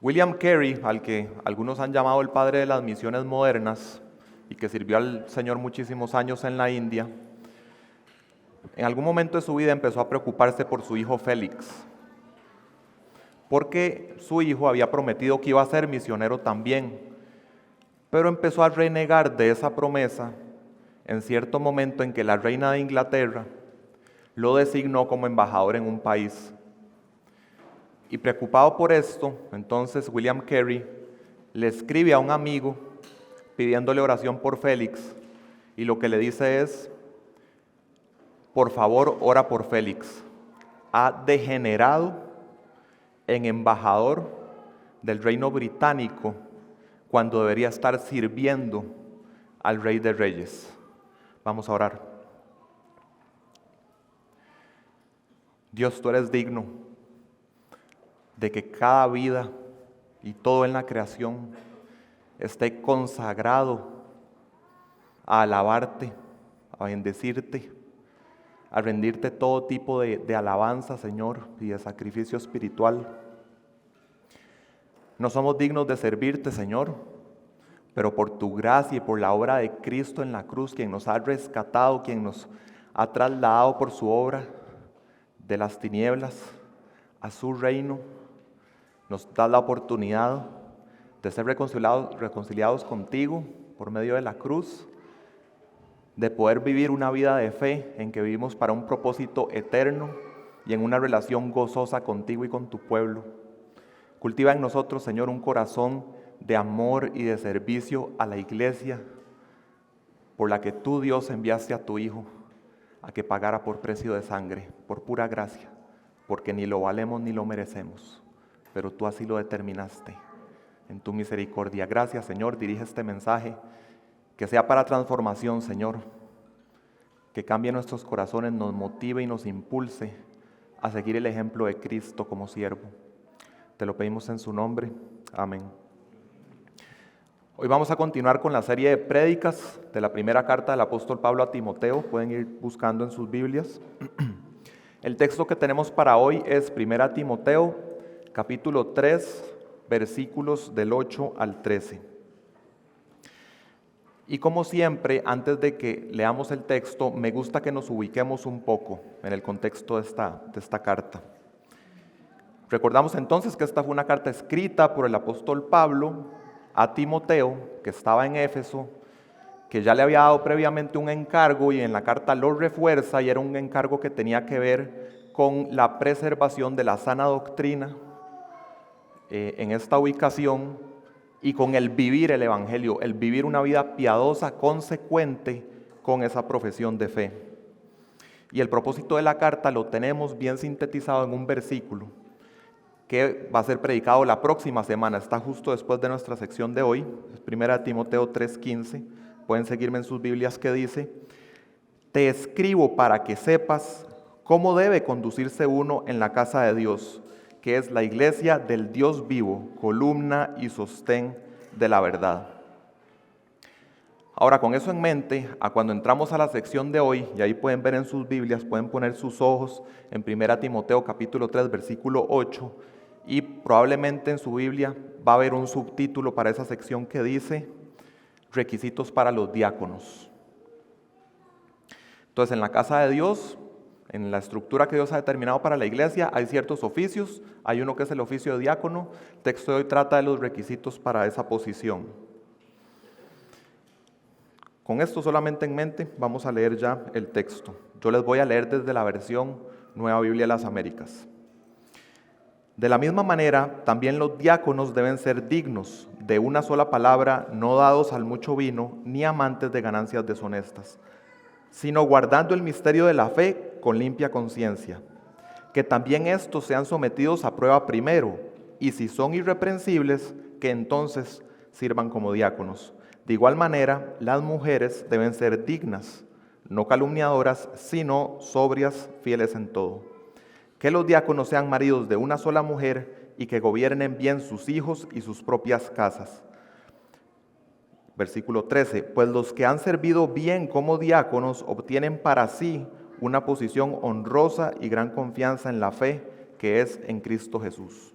William Carey, al que algunos han llamado el padre de las misiones modernas y que sirvió al Señor muchísimos años en la India, en algún momento de su vida empezó a preocuparse por su hijo Félix, porque su hijo había prometido que iba a ser misionero también, pero empezó a renegar de esa promesa en cierto momento en que la reina de Inglaterra lo designó como embajador en un país. Y preocupado por esto, entonces William Carey le escribe a un amigo pidiéndole oración por Félix, y lo que le dice es: por favor, ora por Félix. Ha degenerado en embajador del reino británico cuando debería estar sirviendo al Rey de Reyes. Vamos a orar. Dios, tú eres digno de que cada vida y todo en la creación esté consagrado a alabarte, a bendecirte, a rendirte todo tipo de alabanza, Señor, y de sacrificio espiritual. No somos dignos de servirte, Señor, pero por tu gracia y por la obra de Cristo en la cruz, quien nos ha rescatado, quien nos ha trasladado por su obra de las tinieblas a su reino, nos da la oportunidad de ser reconciliados contigo por medio de la cruz, de poder vivir una vida de fe en que vivimos para un propósito eterno y en una relación gozosa contigo y con tu pueblo. Cultiva en nosotros, Señor, un corazón de amor y de servicio a la iglesia por la que tú, Dios, enviaste a tu Hijo a que pagara por precio de sangre, por pura gracia, porque ni lo valemos ni lo merecemos, pero tú así lo determinaste en tu misericordia. Gracias, Señor, dirige este mensaje, que sea para transformación, Señor, que cambie nuestros corazones, nos motive y nos impulse a seguir el ejemplo de Cristo como siervo. Te lo pedimos en su nombre. Amén. Hoy vamos a continuar con la serie de prédicas de la primera carta del apóstol Pablo a Timoteo. Pueden ir buscando en sus Biblias. El texto que tenemos para hoy es 1 Timoteo, capítulo 3, versículos del 8 al 13. Y como siempre, antes de que leamos el texto, me gusta que nos ubiquemos un poco en el contexto de esta carta. Recordamos entonces que esta fue una carta escrita por el apóstol Pablo a Timoteo, que estaba en Éfeso, que ya le había dado previamente un encargo y en la carta lo refuerza, y era un encargo que tenía que ver con la preservación de la sana doctrina en esta ubicación y con el vivir el evangelio, el vivir una vida piadosa, consecuente con esa profesión de fe. Y el propósito de la carta lo tenemos bien sintetizado en un versículo que va a ser predicado la próxima semana, está justo después de nuestra sección de hoy, es 1 Timoteo 3:15, pueden seguirme en sus Biblias, que dice: te escribo para que sepas cómo debe conducirse uno en la casa de Dios, que es la iglesia del Dios vivo, columna y sostén de la verdad. Ahora, con eso en mente, cuando entramos a la sección de hoy, y ahí pueden ver en sus Biblias, pueden poner sus ojos en 1 Timoteo capítulo 3, versículo 8, y probablemente en su Biblia va a haber un subtítulo para esa sección que dice: requisitos para los diáconos. Entonces, en la casa de Dios, en la estructura que Dios ha determinado para la iglesia, hay ciertos oficios. Hay uno que es el oficio de diácono. El texto de hoy trata de los requisitos para esa posición. Con esto solamente en mente, vamos a leer ya el texto. Yo les voy a leer desde la versión Nueva Biblia de las Américas. De la misma manera, también los diáconos deben ser dignos de una sola palabra, no dados al mucho vino, ni amantes de ganancias deshonestas, sino guardando el misterio de la fe con limpia conciencia. Que también estos sean sometidos a prueba primero, y si son irreprensibles, que entonces sirvan como diáconos. De igual manera, las mujeres deben ser dignas, no calumniadoras, sino sobrias, fieles en todo. Que los diáconos sean maridos de una sola mujer y que gobiernen bien sus hijos y sus propias casas. Versículo 13, pues los que han servido bien como diáconos obtienen para sí una posición honrosa y gran confianza en la fe que es en Cristo Jesús.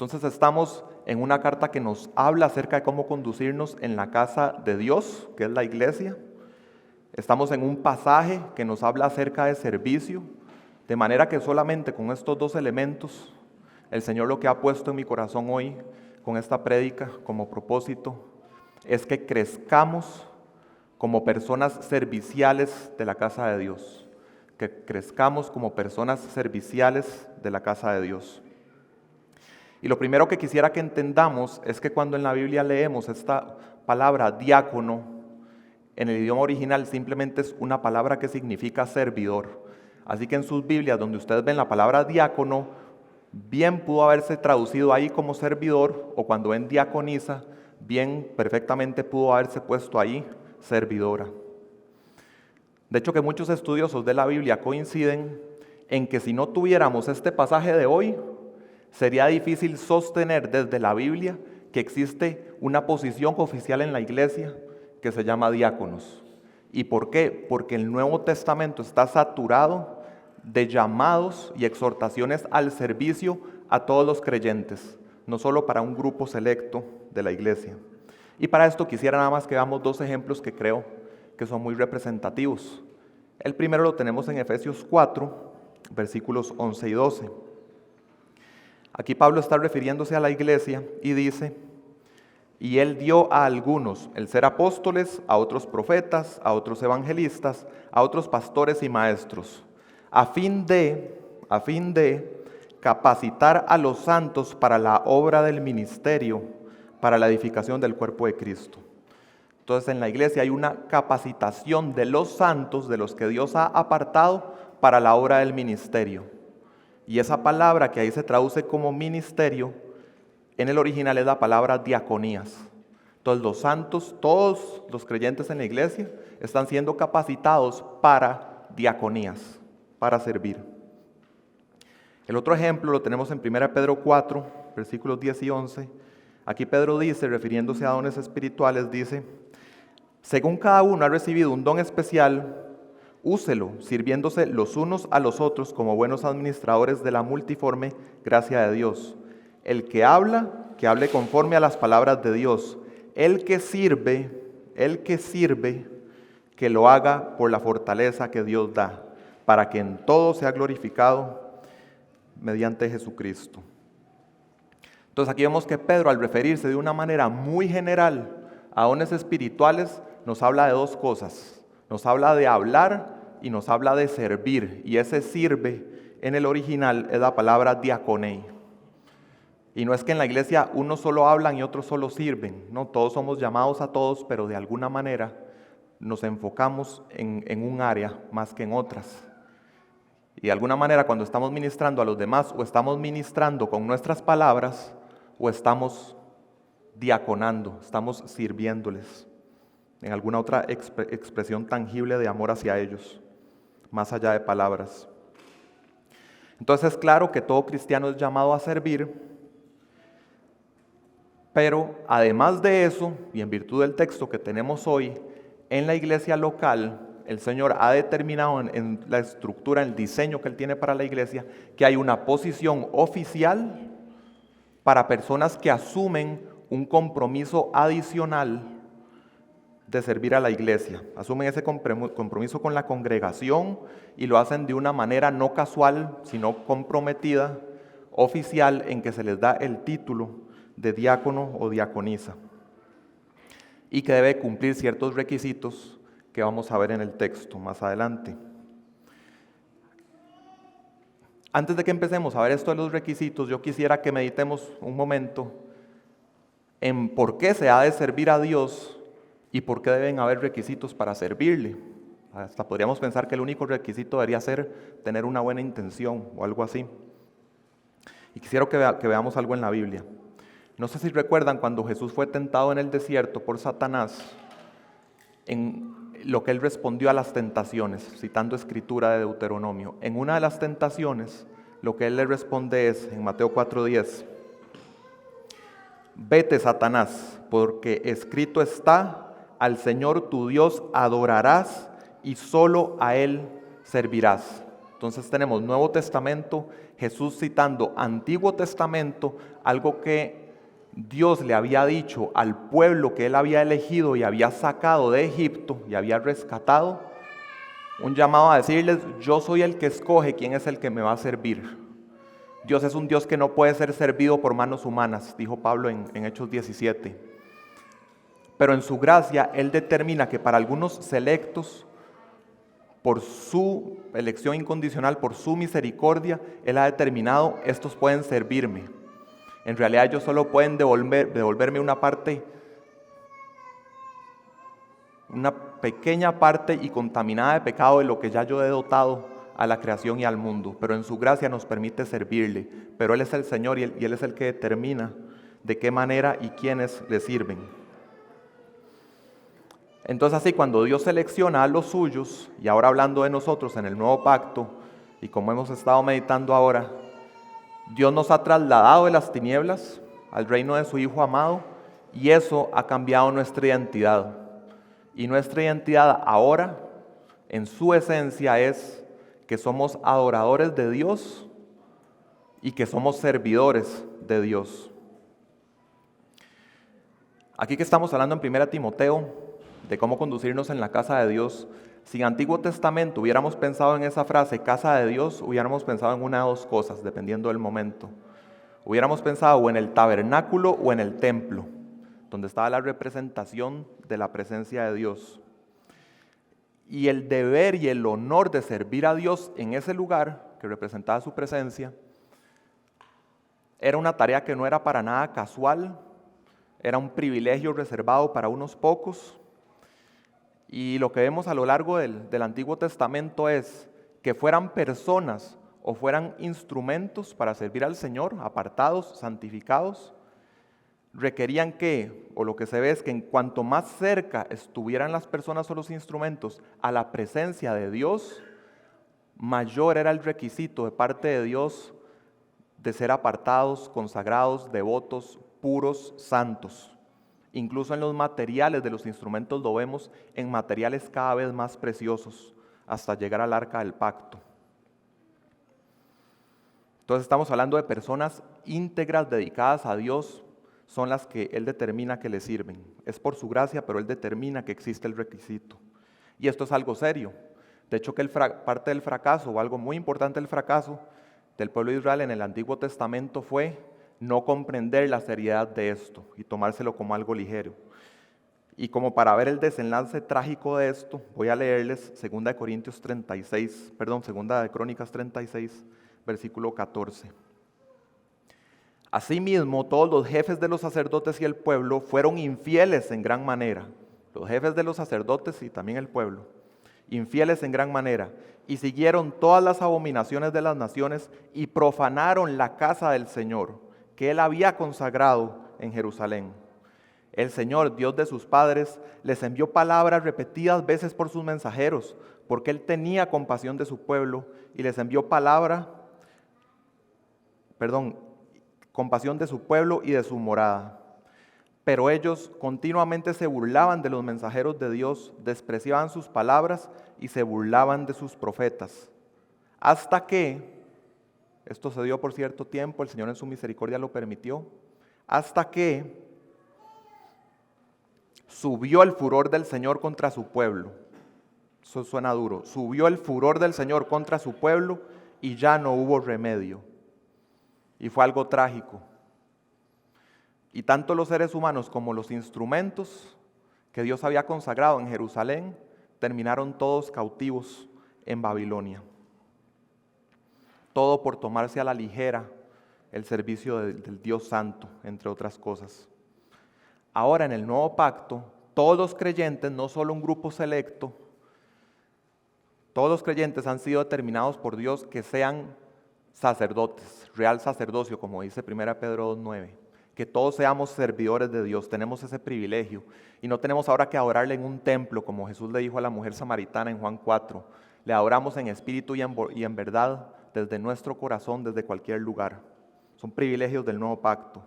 Entonces estamos en una carta que nos habla acerca de cómo conducirnos en la casa de Dios, que es la iglesia. Estamos en un pasaje que nos habla acerca de servicio, de manera que solamente con estos dos elementos, el Señor lo que ha puesto en mi corazón hoy, con esta prédica como propósito, es que crezcamos como personas serviciales de la casa de Dios, que crezcamos como personas serviciales de la casa de Dios. Y lo primero que quisiera que entendamos es que cuando en la Biblia leemos esta palabra diácono, en el idioma original simplemente es una palabra que significa servidor. Así que en sus Biblias, donde ustedes ven la palabra diácono, bien pudo haberse traducido ahí como servidor, o cuando ven diaconisa, bien perfectamente pudo haberse puesto ahí servidora. De hecho, que muchos estudiosos de la Biblia coinciden en que si no tuviéramos este pasaje de hoy, sería difícil sostener desde la Biblia que existe una posición oficial en la iglesia que se llama diáconos. ¿Y por qué? Porque el Nuevo Testamento está saturado de llamados y exhortaciones al servicio a todos los creyentes, no solo para un grupo selecto de la iglesia. Y para esto quisiera nada más que veamos dos ejemplos que creo que son muy representativos. El primero lo tenemos en Efesios 4, versículos 11 y 12. Aquí Pablo está refiriéndose a la iglesia y dice: y él dio a algunos el ser apóstoles, a otros profetas, a otros evangelistas, a otros pastores y maestros, a fin de capacitar a los santos para la obra del ministerio, para la edificación del cuerpo de Cristo. Entonces en la iglesia hay una capacitación de los santos, de los que Dios ha apartado para la obra del ministerio. Y esa palabra que ahí se traduce como ministerio, en el original es la palabra diaconías. Entonces los santos, todos los creyentes en la iglesia, están siendo capacitados para diaconías, para servir. El otro ejemplo lo tenemos en 1 Pedro 4, versículos 10 y 11. Aquí Pedro dice, refiriéndose a dones espirituales, dice: según cada uno ha recibido un don especial, úselo, sirviéndose los unos a los otros como buenos administradores de la multiforme gracia de Dios. El que habla, que hable conforme a las palabras de Dios. El que sirve, que lo haga por la fortaleza que Dios da, para que en todo sea glorificado mediante Jesucristo. Entonces aquí vemos que Pedro, al referirse de una manera muy general a dones espirituales, nos habla de dos cosas. Nos habla de hablar y nos habla de servir. Y ese sirve en el original es la palabra diaconei. Y no es que en la iglesia unos solo hablan y otros solo sirven. No, todos somos llamados a todos, pero de alguna manera nos enfocamos en un área más que en otras. Y de alguna manera cuando estamos ministrando a los demás, o estamos ministrando con nuestras palabras, o estamos diaconando, estamos sirviéndoles en alguna otra expresión tangible de amor hacia ellos, más allá de palabras. Entonces es claro que todo cristiano es llamado a servir, pero además de eso, y en virtud del texto que tenemos hoy, en la iglesia local, el Señor ha determinado en la estructura, en el diseño que Él tiene para la iglesia, que hay una posición oficial para personas que asumen un compromiso adicional de servir a la iglesia. Asumen ese compromiso con la congregación y lo hacen de una manera no casual, sino comprometida, oficial, en que se les da el título de diácono o diaconisa y que debe cumplir ciertos requisitos que vamos a ver en el texto más adelante. Antes de que empecemos a ver esto de los requisitos, yo quisiera que meditemos un momento en por qué se ha de servir a Dios y por qué deben haber requisitos para servirle. Hasta podríamos pensar que el único requisito debería ser tener una buena intención o algo así. Y quisiera que veamos algo en la Biblia. No sé si recuerdan cuando Jesús fue tentado en el desierto por Satanás, en lo que él respondió a las tentaciones, citando escritura de Deuteronomio. En una de las tentaciones, lo que él le responde es, en Mateo 4:10, vete, Satanás, porque escrito está, al Señor tu Dios adorarás y solo a Él servirás. Entonces tenemos Nuevo Testamento, Jesús citando Antiguo Testamento, algo que Dios le había dicho al pueblo que él había elegido y había sacado de Egipto y había rescatado, un llamado a decirles: yo soy el que escoge quién es el que me va a servir. Dios es un Dios que no puede ser servido por manos humanas, dijo Pablo en Hechos 17. Pero en su gracia, Él determina que para algunos selectos, por su elección incondicional, por su misericordia, Él ha determinado: estos pueden servirme. En realidad ellos solo pueden devolverme una pequeña parte y contaminada de pecado de lo que ya yo he dotado a la creación y al mundo, pero en su gracia nos permite servirle. Pero Él es el Señor y Él es el que determina de qué manera y quiénes le sirven. Entonces así, cuando Dios selecciona a los suyos, y ahora hablando de nosotros en el nuevo pacto, y como hemos estado meditando ahora, Dios nos ha trasladado de las tinieblas al reino de su Hijo amado, y eso ha cambiado nuestra identidad. Y nuestra identidad ahora, en su esencia, es que somos adoradores de Dios y que somos servidores de Dios. Aquí que estamos hablando en 1 Timoteo, de cómo conducirnos en la casa de Dios, si en Antiguo Testamento hubiéramos pensado en esa frase, casa de Dios, hubiéramos pensado en una de dos cosas, dependiendo del momento. Hubiéramos pensado o en el tabernáculo o en el templo, donde estaba la representación de la presencia de Dios. Y el deber y el honor de servir a Dios en ese lugar, que representaba su presencia, era una tarea que no era para nada casual, era un privilegio reservado para unos pocos. Y lo que vemos a lo largo del Antiguo Testamento es que fueran personas o fueran instrumentos para servir al Señor, apartados, santificados, requerían que, o lo que se ve es que en cuanto más cerca estuvieran las personas o los instrumentos a la presencia de Dios, mayor era el requisito de parte de Dios de ser apartados, consagrados, devotos, puros, santos. Incluso en los materiales de los instrumentos lo vemos en materiales cada vez más preciosos, hasta llegar al arca del pacto. Entonces estamos hablando de personas íntegras, dedicadas a Dios, son las que Él determina que le sirven. Es por su gracia, pero Él determina que existe el requisito. Y esto es algo serio. De hecho, que parte del fracaso, o algo muy importante del fracaso del pueblo de Israel en el Antiguo Testamento fue no comprender la seriedad de esto y tomárselo como algo ligero. Y como para ver el desenlace trágico de esto, voy a leerles 2 de Crónicas 36, versículo 14. Asimismo, todos los jefes de los sacerdotes y el pueblo fueron infieles en gran manera. Los jefes de los sacerdotes y también el pueblo, infieles en gran manera, y siguieron todas las abominaciones de las naciones y profanaron la casa del Señor, que Él había consagrado en Jerusalén. El Señor, Dios de sus padres, les envió palabras repetidas veces por sus mensajeros, porque Él tenía compasión de su pueblo, y les envió compasión de su pueblo y de su morada. Pero ellos continuamente se burlaban de los mensajeros de Dios, despreciaban sus palabras y se burlaban de sus profetas. Hasta que, esto se dio por cierto tiempo, el Señor en su misericordia lo permitió, hasta que subió el furor del Señor contra su pueblo. Eso suena duro. Subió el furor del Señor contra su pueblo y ya no hubo remedio. Y fue algo trágico. Y tanto los seres humanos como los instrumentos que Dios había consagrado en Jerusalén terminaron todos cautivos en Babilonia. Todo por tomarse a la ligera el servicio del Dios Santo, entre otras cosas. Ahora en el nuevo pacto, todos los creyentes, no solo un grupo selecto, todos los creyentes han sido determinados por Dios que sean sacerdotes, real sacerdocio, como dice 1 Pedro 2:9, que todos seamos servidores de Dios, tenemos ese privilegio y no tenemos ahora que adorarle en un templo, como Jesús le dijo a la mujer samaritana en Juan 4, le adoramos en espíritu y en verdad desde nuestro corazón, desde cualquier lugar. Son privilegios del nuevo pacto.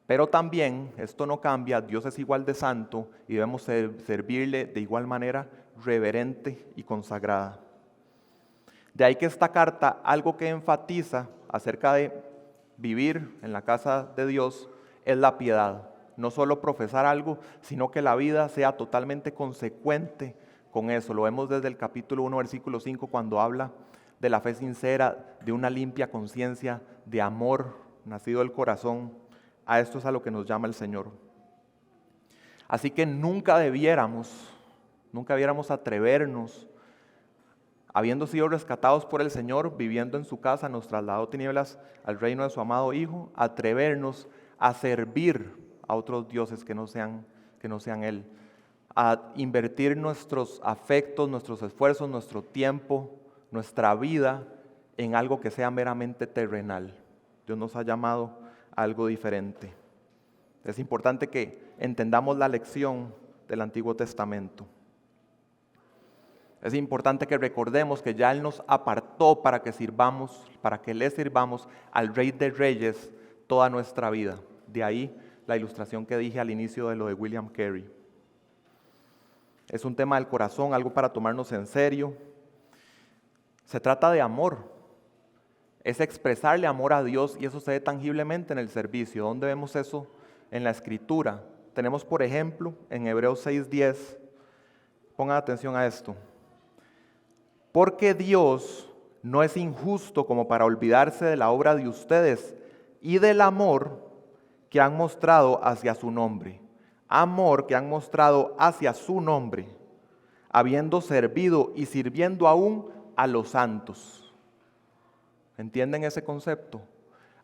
Pero también, esto no cambia, Dios es igual de santo y debemos servirle de igual manera reverente y consagrada. De ahí que esta carta, algo que enfatiza acerca de vivir en la casa de Dios, es la piedad. No solo profesar algo, sino que la vida sea totalmente consecuente con eso. Lo vemos desde el capítulo 1, versículo 5, cuando habla de la fe sincera, de una limpia conciencia, de amor nacido del corazón. A esto es a lo que nos llama el Señor. Así que nunca debiéramos atrevernos, habiendo sido rescatados por el Señor, viviendo en su casa, nos trasladó tinieblas al reino de su amado Hijo, atrevernos a servir a otros dioses que no sean Él, a invertir nuestros afectos, nuestros esfuerzos, nuestro tiempo, nuestra vida en algo que sea meramente terrenal. Dios nos ha llamado a algo diferente. Es importante que entendamos la lección del Antiguo Testamento. Es importante que recordemos que ya Él nos apartó para que le sirvamos al Rey de Reyes toda nuestra vida. De ahí la ilustración que dije al inicio de lo de William Carey. Es un tema del corazón, algo para tomarnos en serio. Se trata de amor. Es expresarle amor a Dios y eso se ve tangiblemente en el servicio. ¿Dónde vemos eso? En la Escritura. Tenemos, por ejemplo, en Hebreos 6:10, pongan atención a esto. Porque Dios no es injusto como para olvidarse de la obra de ustedes y del amor que han mostrado hacia su nombre. Amor que han mostrado hacia su nombre, habiendo servido y sirviendo aún a los santos. ¿Entienden ese concepto?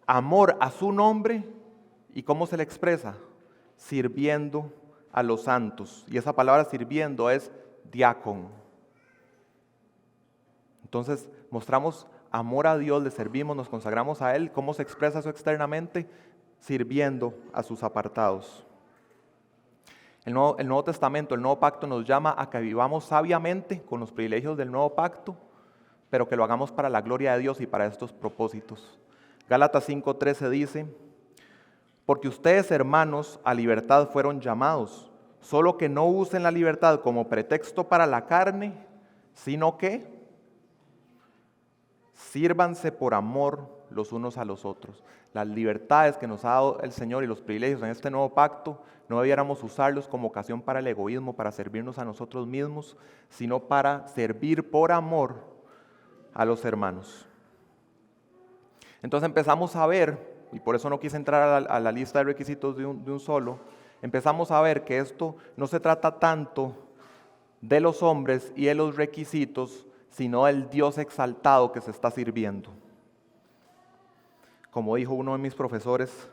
Amor a su nombre, ¿y cómo se le expresa? Sirviendo a los santos. Y esa palabra sirviendo es diácono. Entonces mostramos amor a Dios, le servimos, nos consagramos a Él. ¿Cómo se expresa eso externamente? Sirviendo a sus apartados. El Nuevo Testamento, el Nuevo Pacto nos llama a que vivamos sabiamente con los privilegios del Nuevo Pacto, pero que lo hagamos para la gloria de Dios y para estos propósitos. Gálatas 5:13 dice: porque ustedes, hermanos, a libertad fueron llamados, solo que no usen la libertad como pretexto para la carne, sino que sírvanse por amor los unos a los otros. Las libertades que nos ha dado el Señor y los privilegios en este nuevo pacto, no debiéramos usarlos como ocasión para el egoísmo, para servirnos a nosotros mismos, sino para servir por amor a los hermanos. Entonces empezamos a ver, y por eso no quise entrar a la lista de requisitos de un solo, empezamos a ver que esto no se trata tanto de los hombres y de los requisitos, sino del Dios exaltado que se está sirviendo. Como dijo uno de mis profesores,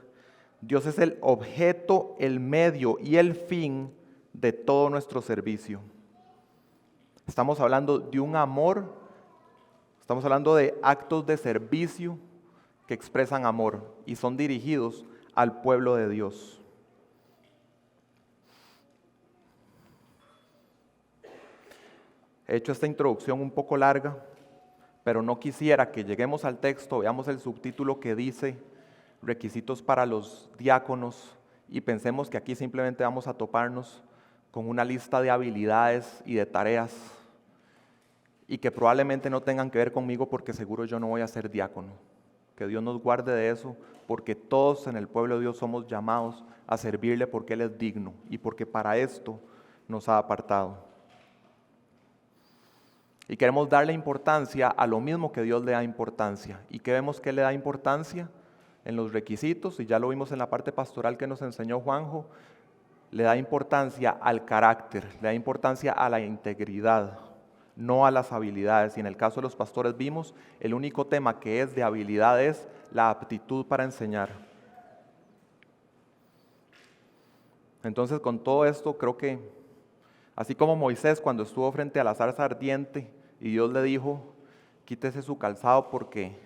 Dios es el objeto, el medio y el fin de todo nuestro servicio. Estamos hablando de un amor, estamos hablando de actos de servicio que expresan amor y son dirigidos al pueblo de Dios. He hecho esta introducción un poco larga, pero no quisiera que lleguemos al texto, veamos el subtítulo que dice requisitos para los diáconos y pensemos que aquí simplemente vamos a toparnos con una lista de habilidades y de tareas y que probablemente no tengan que ver conmigo porque seguro yo no voy a ser diácono. Que Dios nos guarde de eso, porque todos en el pueblo de Dios somos llamados a servirle porque Él es digno y porque para esto nos ha apartado. Y queremos darle importancia a lo mismo que Dios le da importancia. ¿Y qué vemos que le da importancia? En los requisitos, y ya lo vimos en la parte pastoral que nos enseñó Juanjo, le da importancia al carácter, le da importancia a la integridad, no a las habilidades. Y en el caso de los pastores vimos, el único tema que es de habilidad es la aptitud para enseñar. Entonces, con todo esto, creo que, así como Moisés cuando estuvo frente a la zarza ardiente y Dios le dijo, quítese su calzado porque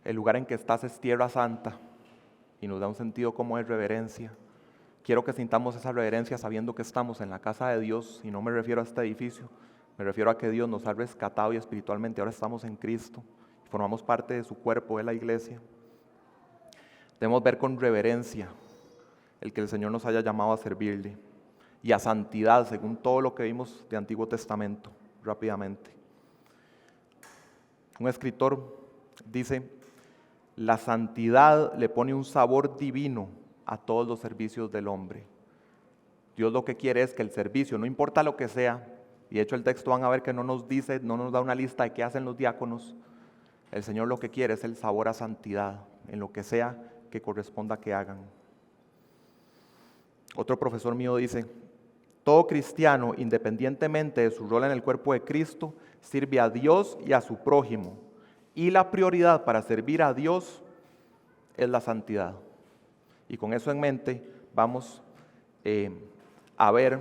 el lugar en que estás es tierra santa, y nos da un sentido como de reverencia. Quiero que sintamos esa reverencia sabiendo que estamos en la casa de Dios, y no me refiero a este edificio, me refiero a que Dios nos ha rescatado y espiritualmente ahora estamos en Cristo, y formamos parte de su cuerpo, de la iglesia. Debemos ver con reverencia el que el Señor nos haya llamado a servirle, y a santidad según todo lo que vimos de Antiguo Testamento, rápidamente. Un escritor dice: la santidad le pone un sabor divino a todos los servicios del hombre. Dios lo que quiere es que el servicio, no importa lo que sea, y de hecho el texto van a ver que no nos dice, no nos da una lista de qué hacen los diáconos. El Señor lo que quiere es el sabor a santidad en lo que sea que corresponda que hagan. Otro profesor mío dice: todo cristiano, independientemente de su rol en el cuerpo de Cristo, sirve a Dios y a su prójimo. Y la prioridad para servir a Dios es la santidad. Y con eso en mente vamos a ver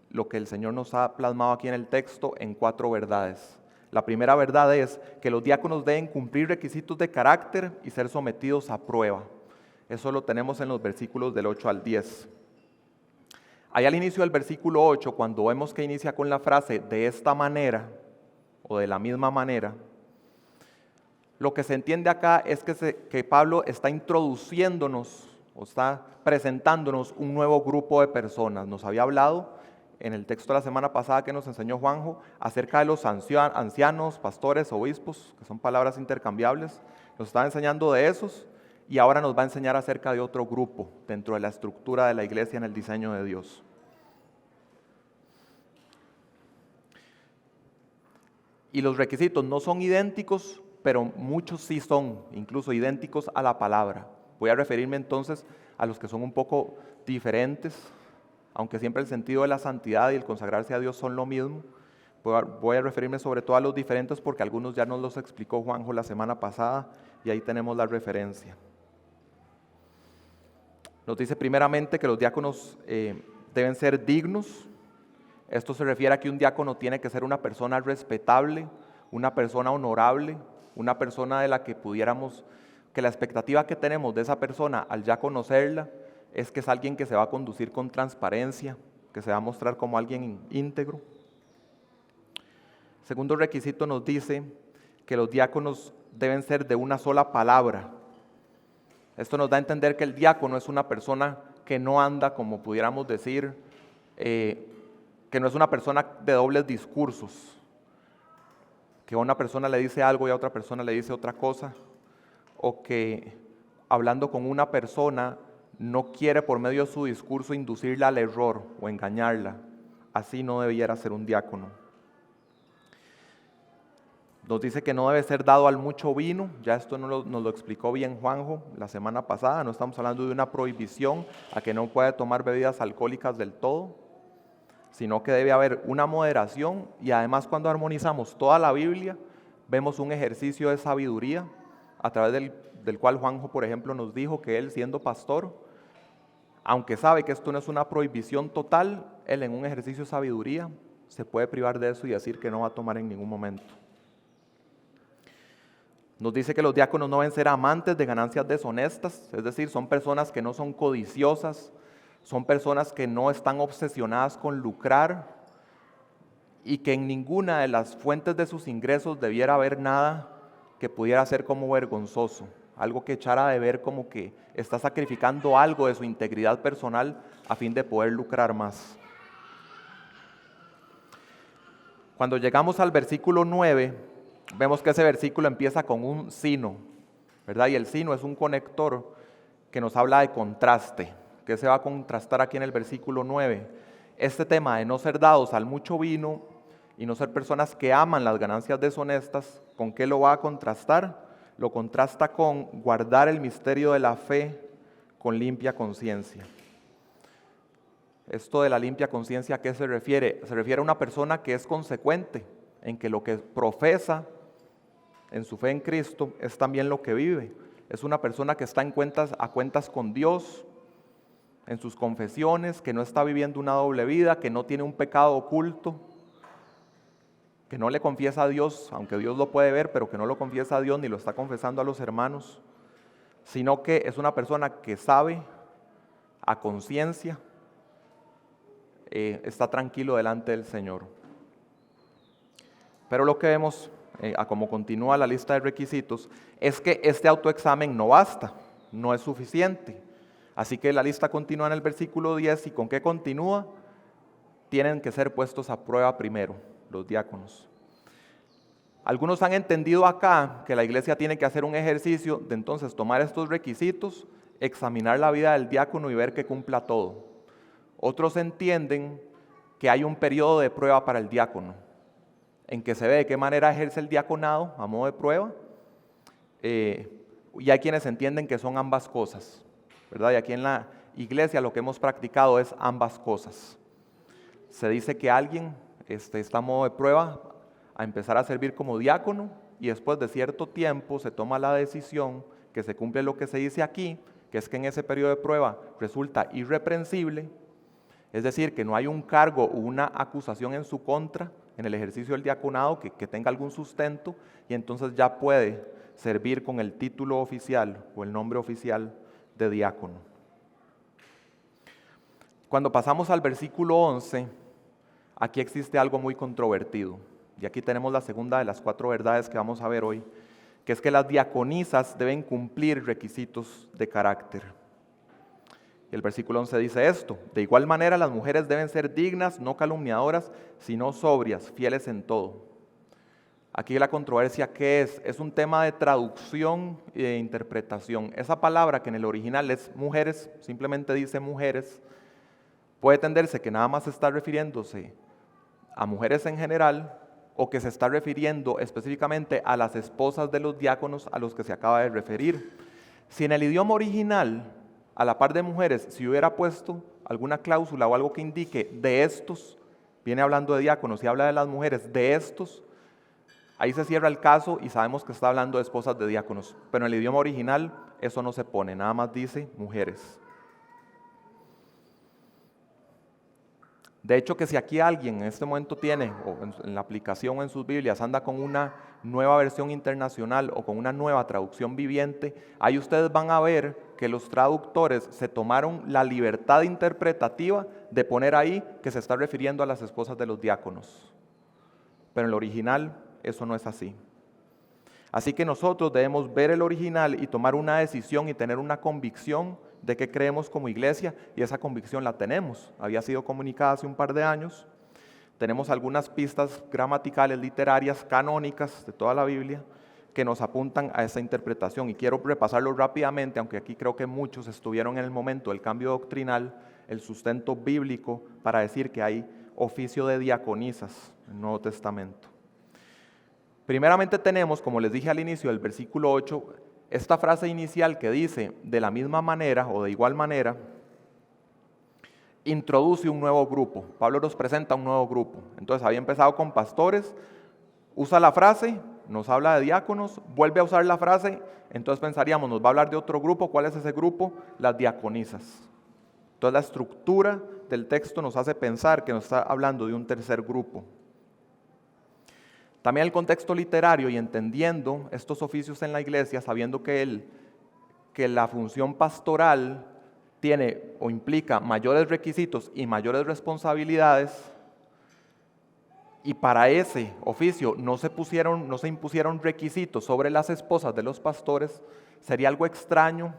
lo que el Señor nos ha plasmado aquí en el texto en 4 verdades. La primera verdad es que los diáconos deben cumplir requisitos de carácter y ser sometidos a prueba. Eso lo tenemos en los versículos del 8 al 10. Ahí al inicio del versículo 8, cuando vemos que inicia con la frase de esta manera o de la misma manera, lo que se entiende acá es que Pablo está introduciéndonos o está presentándonos un nuevo grupo de personas. Nos había hablado en el texto de la semana pasada que nos enseñó Juanjo acerca de los ancianos, pastores, obispos, que son palabras intercambiables. Nos estaba enseñando de esos y ahora nos va a enseñar acerca de otro grupo dentro de la estructura de la iglesia en el diseño de Dios. Y los requisitos no son idénticos, pero muchos sí son, incluso idénticos a la palabra. Voy a referirme entonces a los que son un poco diferentes, aunque siempre el sentido de la santidad y el consagrarse a Dios son lo mismo. Voy a referirme sobre todo a los diferentes porque algunos ya nos los explicó Juanjo la semana pasada y ahí tenemos la referencia. Nos dice primeramente que los diáconos deben ser dignos. Esto se refiere a que un diácono tiene que ser una persona respetable, una persona honorable, una persona de la que pudiéramos, que la expectativa que tenemos de esa persona al ya conocerla es que es alguien que se va a conducir con transparencia, que se va a mostrar como alguien íntegro. Segundo requisito nos dice que los diáconos deben ser de una sola palabra. Esto nos da a entender que el diácono es una persona que no anda, como pudiéramos decir, que no es una persona de dobles discursos, que a una persona le dice algo y a otra persona le dice otra cosa, o que hablando con una persona no quiere por medio de su discurso inducirla al error o engañarla. Así no debiera ser un diácono. Nos dice que no debe ser dado al mucho vino, ya esto nos lo explicó bien Juanjo la semana pasada, no estamos hablando de una prohibición a que no puede tomar bebidas alcohólicas del todo, sino que debe haber una moderación y además cuando armonizamos toda la Biblia, vemos un ejercicio de sabiduría a través del cual Juanjo, por ejemplo, nos dijo que él siendo pastor, aunque sabe que esto no es una prohibición total, él en un ejercicio de sabiduría se puede privar de eso y decir que no va a tomar en ningún momento. Nos dice que los diáconos no deben ser amantes de ganancias deshonestas, es decir, son personas que no son codiciosas, son personas que no están obsesionadas con lucrar y que en ninguna de las fuentes de sus ingresos debiera haber nada que pudiera ser como vergonzoso, algo que echara de ver como que está sacrificando algo de su integridad personal a fin de poder lucrar más. Cuando llegamos al versículo 9, vemos que ese versículo empieza con un sino, ¿verdad? Y el sino es un conector que nos habla de contraste. ¿Qué se va a contrastar aquí en el versículo 9? Este tema de no ser dados al mucho vino y no ser personas que aman las ganancias deshonestas, ¿con qué lo va a contrastar? Lo contrasta con guardar el misterio de la fe con limpia conciencia. Esto de la limpia conciencia, ¿a qué se refiere? Se refiere a una persona que es consecuente en que lo que profesa en su fe en Cristo es también lo que vive. Es una persona que está a cuentas con Dios, en sus confesiones, que no está viviendo una doble vida, que no tiene un pecado oculto, que no le confiesa a Dios, aunque Dios lo puede ver, pero que no lo confiesa a Dios ni lo está confesando a los hermanos, sino que es una persona que sabe a conciencia, está tranquilo delante del Señor. Pero lo que vemos, a cómo continúa la lista de requisitos, es que este autoexamen no basta, no es suficiente. Así que la lista continúa en el versículo 10 y ¿con qué continúa? Tienen que ser puestos a prueba primero los diáconos. Algunos han entendido acá que la iglesia tiene que hacer un ejercicio de entonces tomar estos requisitos, examinar la vida del diácono y ver que cumpla todo. Otros entienden que hay un periodo de prueba para el diácono, en que se ve de qué manera ejerce el diaconado a modo de prueba, y hay quienes entienden que son ambas cosas, ¿verdad? Y aquí en la iglesia lo que hemos practicado es ambas cosas. Se dice que alguien está a modo de prueba a empezar a servir como diácono y después de cierto tiempo se toma la decisión que se cumple lo que se dice aquí, que es que en ese periodo de prueba resulta irreprensible, es decir, que no hay un cargo o una acusación en su contra en el ejercicio del diaconado que tenga algún sustento y entonces ya puede servir con el título oficial o el nombre oficial de diácono. Cuando pasamos al versículo 11, aquí existe algo muy controvertido. Y aquí tenemos la segunda de las 4 verdades que vamos a ver hoy, que es que las diaconisas deben cumplir requisitos de carácter. Y el versículo 11 dice esto: de igual manera las mujeres deben ser dignas, no calumniadoras, sino sobrias, fieles en todo. Aquí la controversia, ¿qué es? Es un tema de traducción y de interpretación. Esa palabra que en el original es mujeres, simplemente dice mujeres, puede entenderse que nada más está refiriéndose a mujeres en general o que se está refiriendo específicamente a las esposas de los diáconos a los que se acaba de referir. Si en el idioma original, a la par de mujeres, si hubiera puesto alguna cláusula o algo que indique de estos, viene hablando de diáconos y habla de las mujeres, de estos, ahí se cierra el caso y sabemos que está hablando de esposas de diáconos. Pero en el idioma original eso no se pone, nada más dice mujeres. De hecho, que si aquí alguien en este momento tiene, o en la aplicación o en sus Biblias, anda con una nueva versión internacional o con una nueva traducción viviente, ahí ustedes van a ver que los traductores se tomaron la libertad interpretativa de poner ahí que se está refiriendo a las esposas de los diáconos. Pero en el original eso no es así. Así que nosotros debemos ver el original y tomar una decisión y tener una convicción de qué creemos como iglesia, y esa convicción la tenemos. Había sido comunicada hace un par de años. Tenemos algunas pistas gramaticales, literarias, canónicas de toda la Biblia que nos apuntan a esa interpretación, y quiero repasarlo rápidamente, aunque aquí creo que muchos estuvieron en el momento del cambio doctrinal, el sustento bíblico para decir que hay oficio de diaconisas en el Nuevo Testamento. Primeramente tenemos, como les dije al inicio del versículo 8, esta frase inicial que dice, de la misma manera o de igual manera, introduce un nuevo grupo. Pablo nos presenta un nuevo grupo. Entonces había empezado con pastores, usa la frase, nos habla de diáconos, vuelve a usar la frase, entonces pensaríamos, nos va a hablar de otro grupo. ¿Cuál es ese grupo? Las diaconisas. Entonces la estructura del texto nos hace pensar que nos está hablando de un tercer grupo. También el contexto literario y entendiendo estos oficios en la iglesia, sabiendo que la función pastoral tiene o implica mayores requisitos y mayores responsabilidades, y para ese oficio no se impusieron requisitos sobre las esposas de los pastores, sería algo extraño,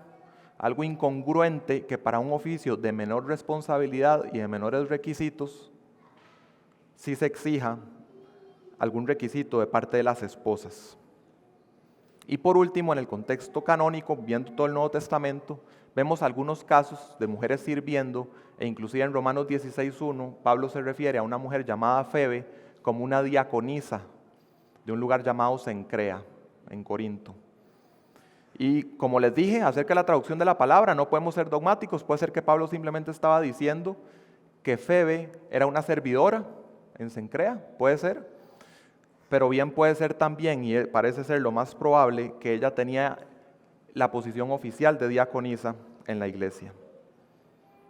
algo incongruente que para un oficio de menor responsabilidad y de menores requisitos sí se exija algún requisito de parte de las esposas. Y por último, en el contexto canónico, viendo todo el Nuevo Testamento, vemos algunos casos de mujeres sirviendo, e inclusive en Romanos 16:1, Pablo se refiere a una mujer llamada Febe como una diaconisa de un lugar llamado Cencrea, en Corinto. Y como les dije, acerca de la traducción de la palabra, no podemos ser dogmáticos. Puede ser que Pablo simplemente estaba diciendo que Febe era una servidora en Cencrea, puede ser. Pero bien puede ser también, y parece ser lo más probable, que ella tenía la posición oficial de diaconisa en la iglesia.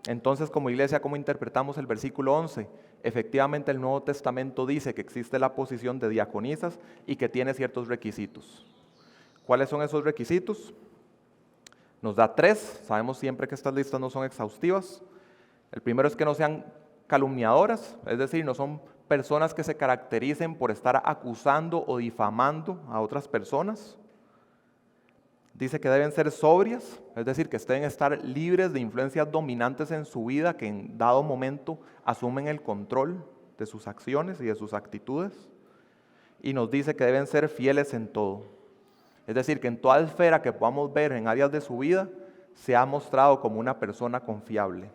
Entonces, como iglesia, ¿cómo interpretamos el versículo 11? Efectivamente, el Nuevo Testamento dice que existe la posición de diaconisas y que tiene ciertos requisitos. ¿Cuáles son esos requisitos? Nos da 3, sabemos siempre que estas listas no son exhaustivas. El primero es que no sean calumniadoras, es decir, no son personas que se caractericen por estar acusando o difamando a otras personas. Dice que deben ser sobrias, es decir, que deben estar libres de influencias dominantes en su vida que en dado momento asumen el control de sus acciones y de sus actitudes. y nos dice que deben ser fieles en todo. Es decir, que en toda esfera que podamos ver en áreas de su vida, se ha mostrado como una persona confiable.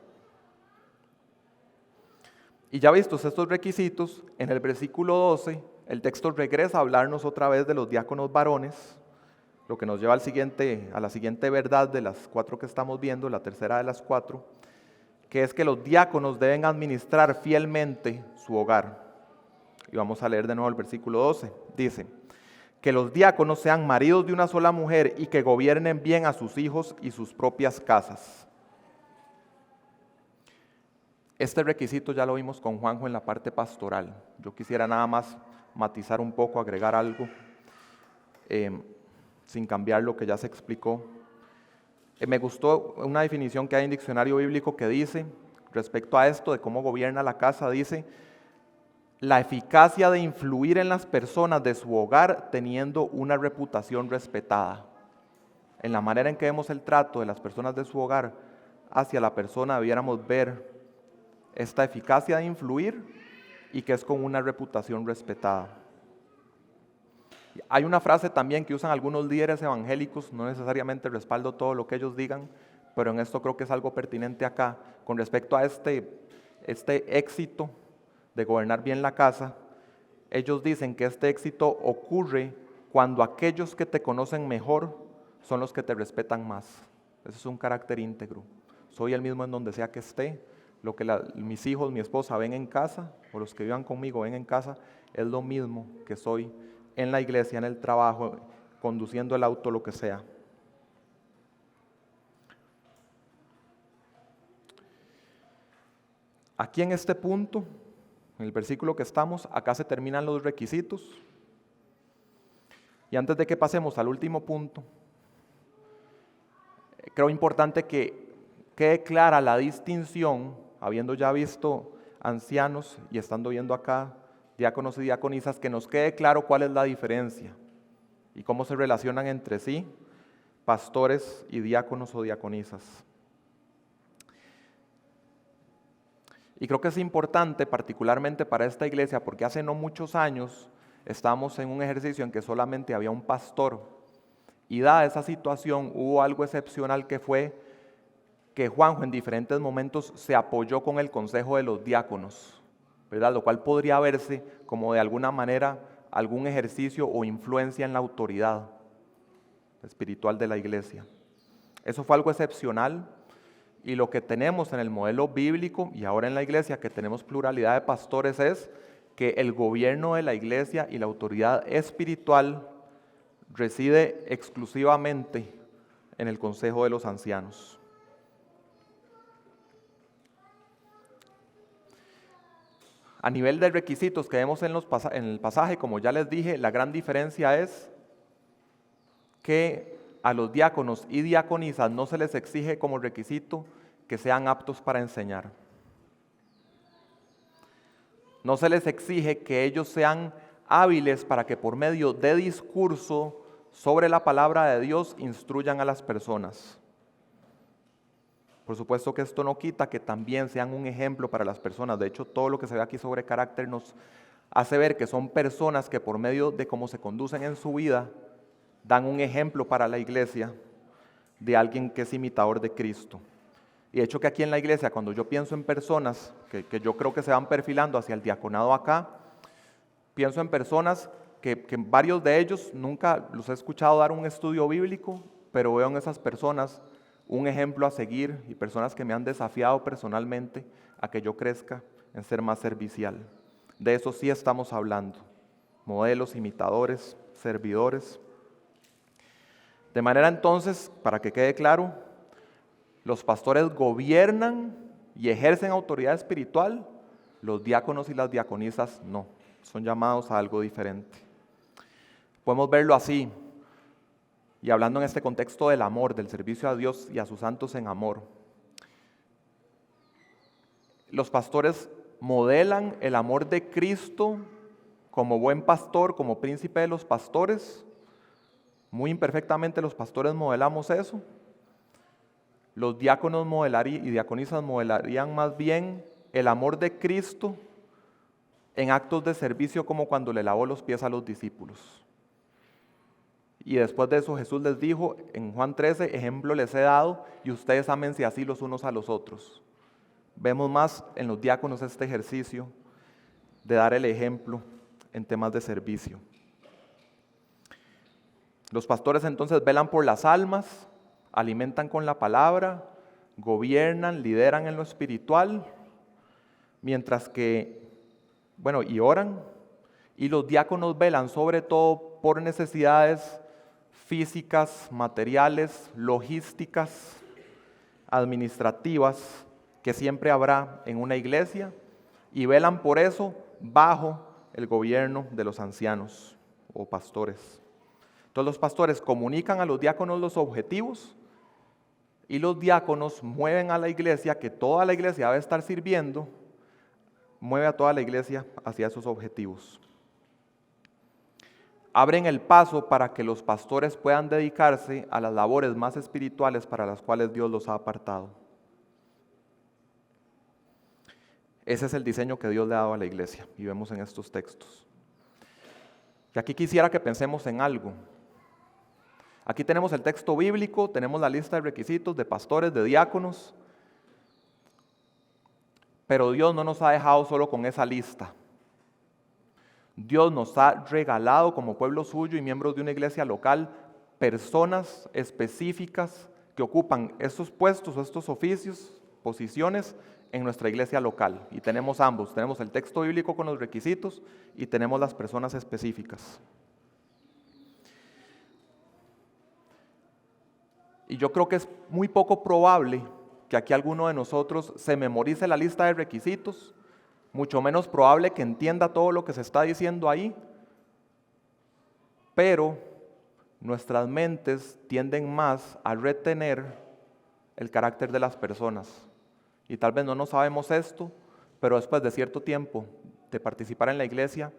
Y ya vistos estos requisitos, en el versículo 12, el texto regresa a hablarnos otra vez de los diáconos varones, lo que nos lleva a la siguiente verdad de las 4 que estamos viendo, la tercera de las 4, que es que los diáconos deben administrar fielmente su hogar. Y vamos a leer de nuevo el versículo 12. Dice, que los diáconos sean maridos de una sola mujer y que gobiernen bien a sus hijos y sus propias casas. Este requisito ya lo vimos con Juanjo en la parte pastoral. Yo quisiera nada más matizar un poco, agregar algo, sin cambiar lo que ya se explicó. Me gustó una definición que hay en diccionario bíblico que dice, respecto a esto de cómo gobierna la casa, dice, la eficacia de influir en las personas de su hogar teniendo una reputación respetada. En la manera en que vemos el trato de las personas de su hogar hacia la persona, debiéramos ver esta eficacia de influir y que es con una reputación respetada. Hay una frase también que usan algunos líderes evangélicos, no necesariamente respaldo todo lo que ellos digan, pero en esto creo que es algo pertinente acá, con respecto a este éxito de gobernar bien la casa. Ellos dicen que este éxito ocurre cuando aquellos que te conocen mejor son los que te respetan más. Eso es un carácter íntegro. Soy el mismo en donde sea que esté. Lo que mis hijos, mi esposa ven en casa, o los que vivan conmigo ven en casa, es lo mismo que soy en la iglesia, en el trabajo, conduciendo el auto, lo que sea. Aquí en este punto, en el versículo que estamos, acá se terminan los requisitos. Y antes de que pasemos al último punto, creo importante que quede clara la distinción, habiendo ya visto ancianos y estando viendo acá diáconos y diaconisas, que nos quede claro cuál es la diferencia y cómo se relacionan entre sí pastores y diáconos o diaconisas. Y creo que es importante particularmente para esta iglesia porque hace no muchos años estábamos en un ejercicio en que solamente había un pastor y dada esa situación hubo algo excepcional que fue que Juanjo en diferentes momentos se apoyó con el consejo de los diáconos, ¿verdad? Lo cual podría verse como de alguna manera algún ejercicio o influencia en la autoridad espiritual de la iglesia. Eso fue algo excepcional y lo que tenemos en el modelo bíblico y ahora en la iglesia que tenemos pluralidad de pastores es que el gobierno de la iglesia y la autoridad espiritual reside exclusivamente en el consejo de los ancianos. A nivel de requisitos que vemos en el pasaje, como ya les dije, la gran diferencia es que a los diáconos y diaconisas no se les exige como requisito que sean aptos para enseñar. No se les exige que ellos sean hábiles para que por medio de discurso sobre la palabra de Dios instruyan a las personas. Por supuesto que esto no quita que también sean un ejemplo para las personas. De hecho, todo lo que se ve aquí sobre carácter nos hace ver que son personas que por medio de cómo se conducen en su vida, dan un ejemplo para la iglesia de alguien que es imitador de Cristo. Y de hecho que aquí en la iglesia, cuando yo pienso en personas que yo creo que se van perfilando hacia el diaconado acá, pienso en personas que varios de ellos nunca los he escuchado dar un estudio bíblico, pero veo en esas personas un ejemplo a seguir y personas que me han desafiado personalmente a que yo crezca en ser más servicial. De eso sí estamos hablando, modelos, imitadores, servidores. De manera entonces, para que quede claro, los pastores gobiernan y ejercen autoridad espiritual, los diáconos y las diaconisas no, son llamados a algo diferente. Podemos verlo así. Y hablando en este contexto del amor, del servicio a Dios y a sus santos en amor. Los pastores modelan el amor de Cristo como buen pastor, como príncipe de los pastores. Muy imperfectamente los pastores modelamos eso. Los diáconos y diaconisas modelarían más bien el amor de Cristo en actos de servicio como cuando le lavó los pies a los discípulos. Y después de eso Jesús les dijo en Juan 13, ejemplo les he dado y ustedes ámense así los unos a los otros. Vemos más en los diáconos este ejercicio de dar el ejemplo en temas de servicio. Los pastores entonces velan por las almas, alimentan con la palabra, gobiernan, lideran en lo espiritual, mientras que, y oran. Y los diáconos velan sobre todo por necesidades físicas, materiales, logísticas, administrativas, que siempre habrá en una iglesia, y velan por eso bajo el gobierno de los ancianos o pastores. Entonces los pastores comunican a los diáconos los objetivos y los diáconos mueven a la iglesia, que toda la iglesia debe estar sirviendo, mueve a toda la iglesia hacia esos objetivos. Abren el paso para que los pastores puedan dedicarse a las labores más espirituales para las cuales Dios los ha apartado. Ese es el diseño que Dios le ha dado a la iglesia y vemos en estos textos. Y aquí quisiera que pensemos en algo. Aquí tenemos el texto bíblico, tenemos la lista de requisitos de pastores, de diáconos, pero Dios no nos ha dejado solo con esa lista. Dios nos ha regalado como pueblo suyo y miembros de una iglesia local personas específicas que ocupan esos puestos o estos oficios, posiciones en nuestra iglesia local. Y tenemos ambos, tenemos el texto bíblico con los requisitos y tenemos las personas específicas. Y yo creo que es muy poco probable que aquí alguno de nosotros se memorice la lista de requisitos, mucho menos probable que entienda todo lo que se está diciendo ahí, pero nuestras mentes tienden más a retener el carácter de las personas. Y tal vez no nos sabemos esto, pero después de cierto tiempo de participar en la iglesia,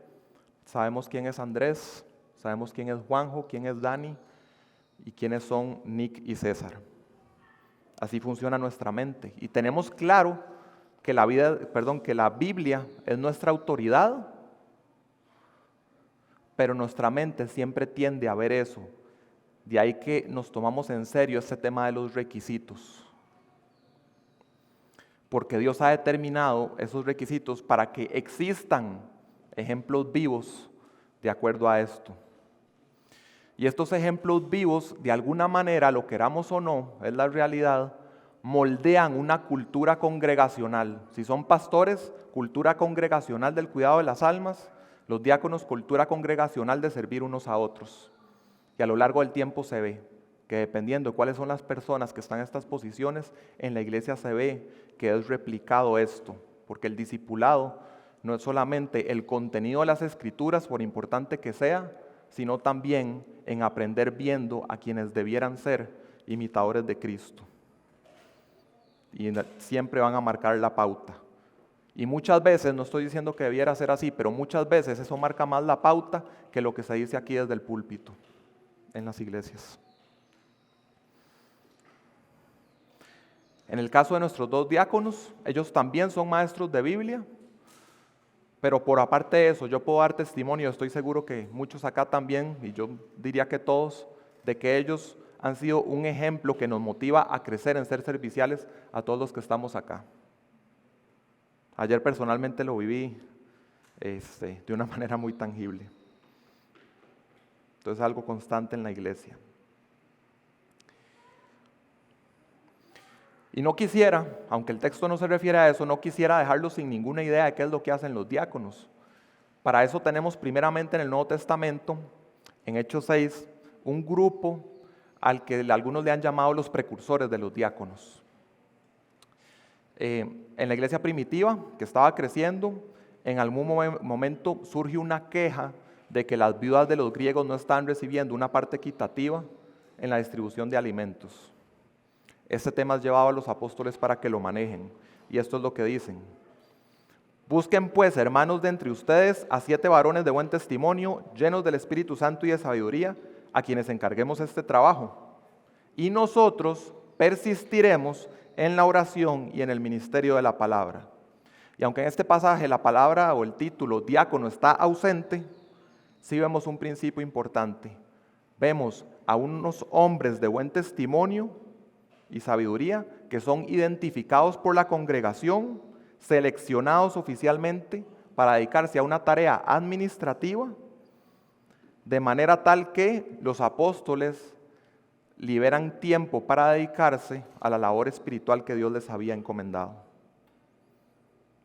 sabemos quién es Andrés, sabemos quién es Juanjo, quién es Dani y quiénes son Nick y César. Así funciona nuestra mente. Y tenemos claro que la Biblia es nuestra autoridad, pero nuestra mente siempre tiende a ver eso. De ahí que nos tomamos en serio este tema de los requisitos. Porque Dios ha determinado esos requisitos para que existan ejemplos vivos de acuerdo a esto. Y estos ejemplos vivos, de alguna manera, lo queramos o no, es la realidad, moldean una cultura congregacional. Si son pastores, cultura congregacional del cuidado de las almas; los diáconos, cultura congregacional de servir unos a otros. Y a lo largo del tiempo se ve que dependiendo de cuáles son las personas que están en estas posiciones, en la iglesia se ve que es replicado esto, porque el discipulado no es solamente el contenido de las escrituras, por importante que sea, sino también en aprender viendo a quienes debieran ser imitadores de Cristo. Y siempre van a marcar la pauta. Y muchas veces, no estoy diciendo que debiera ser así, pero muchas veces eso marca más la pauta que lo que se dice aquí desde el púlpito, en las iglesias. En el caso de nuestros dos diáconos, ellos también son maestros de Biblia, pero por aparte de eso, yo puedo dar testimonio, estoy seguro que muchos acá también, y yo diría que todos, de que ellos han sido un ejemplo que nos motiva a crecer en ser serviciales a todos los que estamos acá. Ayer personalmente lo viví de una manera muy tangible. Entonces es algo constante en la iglesia. Y no quisiera, aunque el texto no se refiere a eso, no quisiera dejarlo sin ninguna idea de qué es lo que hacen los diáconos. Para eso tenemos primeramente en el Nuevo Testamento, en Hechos 6, un grupo al que algunos le han llamado los precursores de los diáconos. En la iglesia primitiva, que estaba creciendo, en algún momento surge una queja de que las viudas de los griegos no estaban recibiendo una parte equitativa en la distribución de alimentos. Este tema es llevado a los apóstoles para que lo manejen, y esto es lo que dicen: busquen pues, hermanos, de entre ustedes a 7 varones de buen testimonio, llenos del Espíritu Santo y de sabiduría, a quienes encarguemos este trabajo, y nosotros persistiremos en la oración y en el ministerio de la palabra. Y aunque en este pasaje la palabra o el título diácono está ausente, sí vemos un principio importante. Vemos a unos hombres de buen testimonio y sabiduría que son identificados por la congregación, seleccionados oficialmente para dedicarse a una tarea administrativa, de manera tal que los apóstoles liberan tiempo para dedicarse a la labor espiritual que Dios les había encomendado.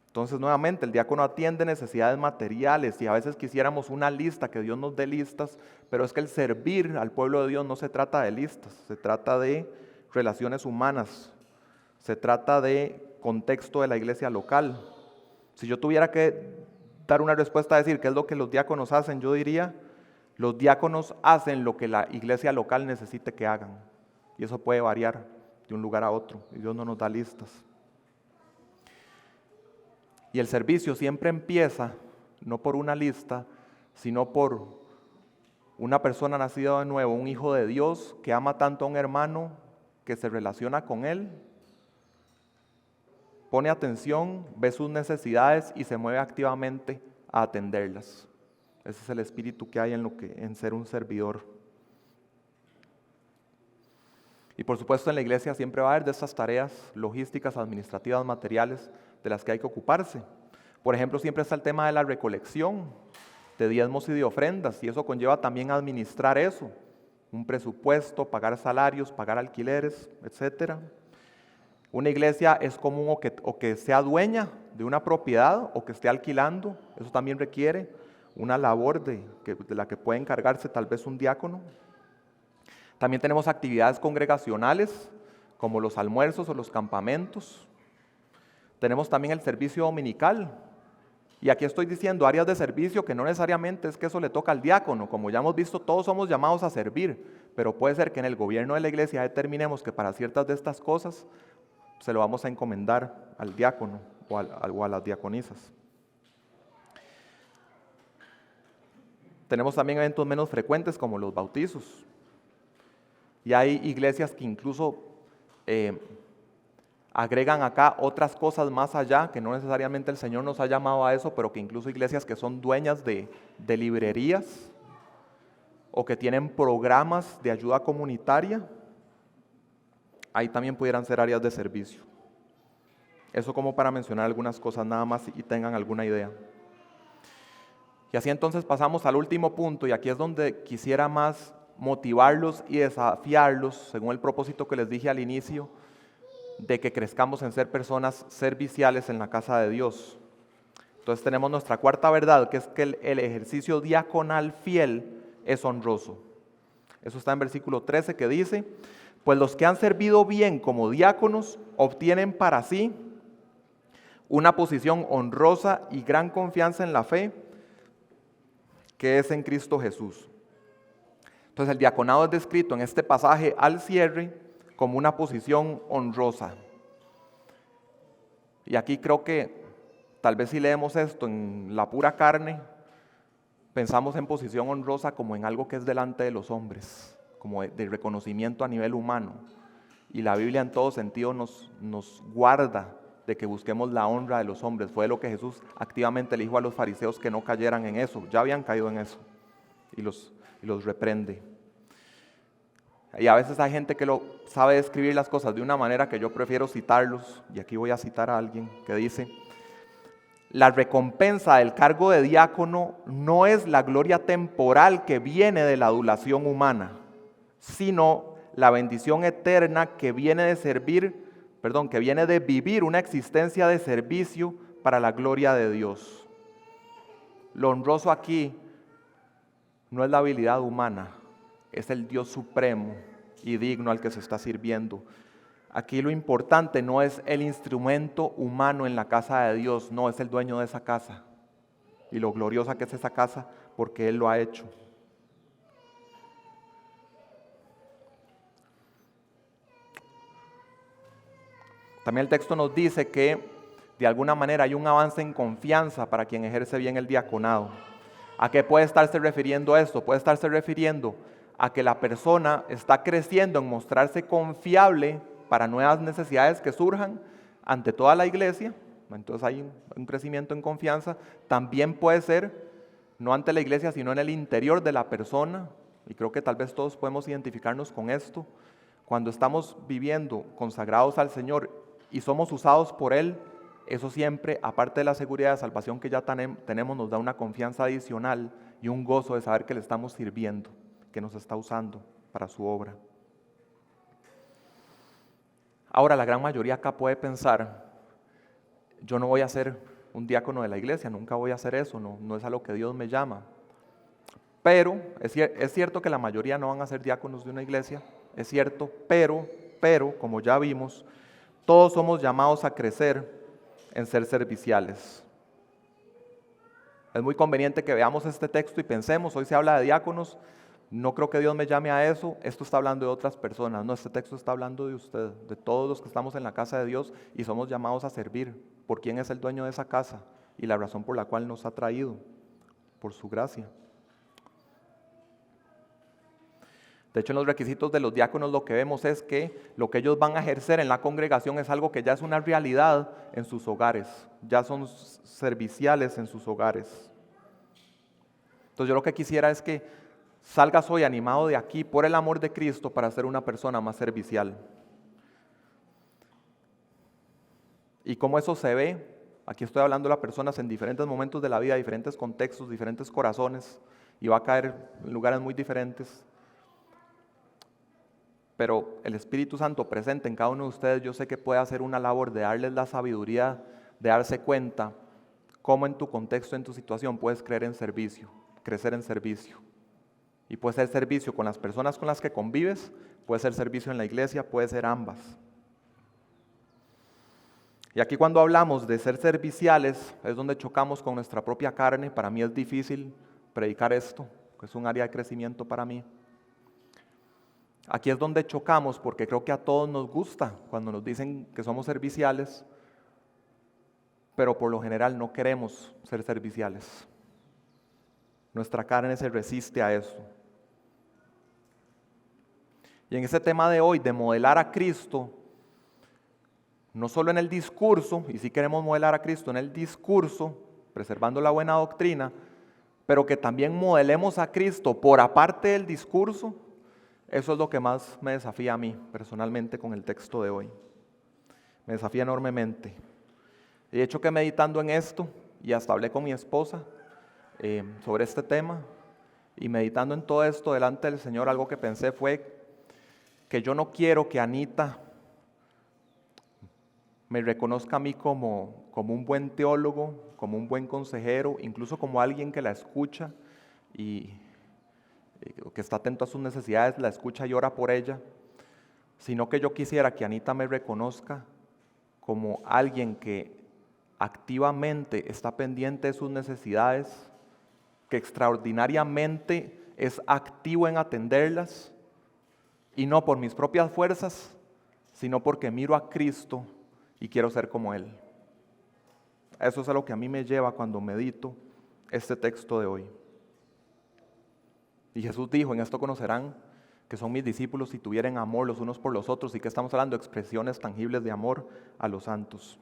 Entonces, nuevamente, el diácono atiende necesidades materiales y a veces quisiéramos una lista, que Dios nos dé listas, pero es que el servir al pueblo de Dios no se trata de listas, se trata de relaciones humanas, se trata de contexto de la iglesia local. Si yo tuviera que dar una respuesta a decir qué es lo que los diáconos hacen, yo diría, los diáconos hacen lo que la iglesia local necesite que hagan. Y eso puede variar de un lugar a otro, y Dios no nos da listas. Y el servicio siempre empieza, no por una lista, sino por una persona nacida de nuevo, un hijo de Dios que ama tanto a un hermano, que se relaciona con él, pone atención, ve sus necesidades y se mueve activamente a atenderlas. Ese es el espíritu que hay en ser un servidor. Y por supuesto en la iglesia siempre va a haber de estas tareas logísticas, administrativas, materiales, de las que hay que ocuparse. Por ejemplo, siempre está el tema de la recolección de diezmos y de ofrendas, y eso conlleva también administrar eso, un presupuesto, pagar salarios, pagar alquileres, etc. Una iglesia es común o que sea dueña de una propiedad o que esté alquilando, eso también requiere una labor de la que puede encargarse tal vez un diácono. También tenemos actividades congregacionales, como los almuerzos o los campamentos. Tenemos también el servicio dominical. Y aquí estoy diciendo áreas de servicio que no necesariamente es que eso le toca al diácono. Como ya hemos visto, todos somos llamados a servir, pero puede ser que en el gobierno de la iglesia determinemos que para ciertas de estas cosas se lo vamos a encomendar al diácono o a las diaconisas. Tenemos también eventos menos frecuentes como los bautizos. Y hay iglesias que incluso agregan acá otras cosas más allá, que no necesariamente el Señor nos ha llamado a eso, pero que incluso iglesias que son dueñas de librerías o que tienen programas de ayuda comunitaria, ahí también pudieran ser áreas de servicio. Eso como para mencionar algunas cosas nada más y tengan alguna idea. Y así entonces pasamos al último punto, y aquí es donde quisiera más motivarlos y desafiarlos, según el propósito que les dije al inicio, de que crezcamos en ser personas serviciales en la casa de Dios. Entonces tenemos nuestra cuarta verdad, que es que el ejercicio diaconal fiel es honroso. Eso está en versículo 13, que dice: pues los que han servido bien como diáconos obtienen para sí una posición honrosa y gran confianza en la fe, que es en Cristo Jesús. Entonces el diaconado es descrito en este pasaje al cierre como una posición honrosa. Y aquí creo que tal vez si leemos esto en la pura carne, pensamos en posición honrosa como en algo que es delante de los hombres, como de reconocimiento a nivel humano. Y la Biblia en todo sentido nos guarda de que busquemos la honra de los hombres. Fue lo que Jesús activamente le dijo a los fariseos, que no cayeran en eso. Ya habían caído en eso y los reprende. Y a veces hay gente que sabe describir las cosas de una manera que yo prefiero citarlos, y aquí voy a citar a alguien que dice: la recompensa del cargo de diácono no es la gloria temporal que viene de la adulación humana, sino la bendición eterna que viene de vivir una existencia de servicio para la gloria de Dios. Lo honroso aquí no es la habilidad humana, es el Dios supremo y digno al que se está sirviendo. Aquí lo importante no es el instrumento humano en la casa de Dios, no, es el dueño de esa casa y lo gloriosa que es esa casa porque Él lo ha hecho. También el texto nos dice que de alguna manera hay un avance en confianza para quien ejerce bien el diaconado. ¿A qué puede estarse refiriendo esto? Puede estarse refiriendo a que la persona está creciendo en mostrarse confiable para nuevas necesidades que surjan ante toda la iglesia, entonces hay un crecimiento en confianza. También puede ser, no ante la iglesia, sino en el interior de la persona, y creo que tal vez todos podemos identificarnos con esto, cuando estamos viviendo consagrados al Señor y somos usados por Él, eso siempre, aparte de la seguridad de salvación que ya tenemos, nos da una confianza adicional y un gozo de saber que le estamos sirviendo, que nos está usando para su obra. Ahora, la gran mayoría acá puede pensar, yo no voy a ser un diácono de la iglesia, nunca voy a hacer eso, no es a lo que Dios me llama. Pero, es cierto que la mayoría no van a ser diáconos de una iglesia, es cierto, pero, como ya vimos, todos somos llamados a crecer en ser serviciales. Es muy conveniente que veamos este texto y pensemos, hoy se habla de diáconos, no creo que Dios me llame a eso, esto está hablando de otras personas, no, este texto está hablando de usted, de todos los que estamos en la casa de Dios y somos llamados a servir por quien es el dueño de esa casa y la razón por la cual nos ha traído, por su gracia. De hecho, en los requisitos de los diáconos lo que vemos es que lo que ellos van a ejercer en la congregación es algo que ya es una realidad en sus hogares, ya son serviciales en sus hogares. Entonces yo lo que quisiera es que salgas hoy animado de aquí por el amor de Cristo para ser una persona más servicial. ¿Y cómo eso se ve? Aquí estoy hablando de las personas en diferentes momentos de la vida, diferentes contextos, diferentes corazones, y va a caer en lugares muy diferentes. Pero el Espíritu Santo presente en cada uno de ustedes, yo sé que puede hacer una labor de darles la sabiduría, de darse cuenta cómo en tu contexto, en tu situación puedes crecer en servicio. Y puede ser servicio con las personas con las que convives, puede ser servicio en la iglesia, puede ser ambas. Y aquí cuando hablamos de ser serviciales, es donde chocamos con nuestra propia carne. Para mí es difícil predicar esto, que es un área de crecimiento para mí. Aquí es donde chocamos porque creo que a todos nos gusta cuando nos dicen que somos serviciales, pero por lo general no queremos ser serviciales. Nuestra carne se resiste a eso. Y en ese tema de hoy, de modelar a Cristo, no solo en el discurso, y sí queremos modelar a Cristo en el discurso, preservando la buena doctrina, pero que también modelemos a Cristo por aparte del discurso. Eso es lo que más me desafía a mí, personalmente, con el texto de hoy. Me desafía enormemente. De hecho que meditando en esto, y hasta hablé con mi esposa sobre este tema, y meditando en todo esto delante del Señor, algo que pensé fue que yo no quiero que Anita me reconozca a mí como un buen teólogo, como un buen consejero, incluso como alguien que la escucha y que está atento a sus necesidades, la escucha y ora por ella, sino que yo quisiera que Anita me reconozca como alguien que activamente está pendiente de sus necesidades, que extraordinariamente es activo en atenderlas, y no por mis propias fuerzas, sino porque miro a Cristo y quiero ser como Él. Eso es a lo que a mí me lleva cuando medito este texto de hoy. Y Jesús dijo, en esto conocerán que son mis discípulos si tuvieren amor los unos por los otros. ¿Y que estamos hablando? Expresiones tangibles de amor a los santos.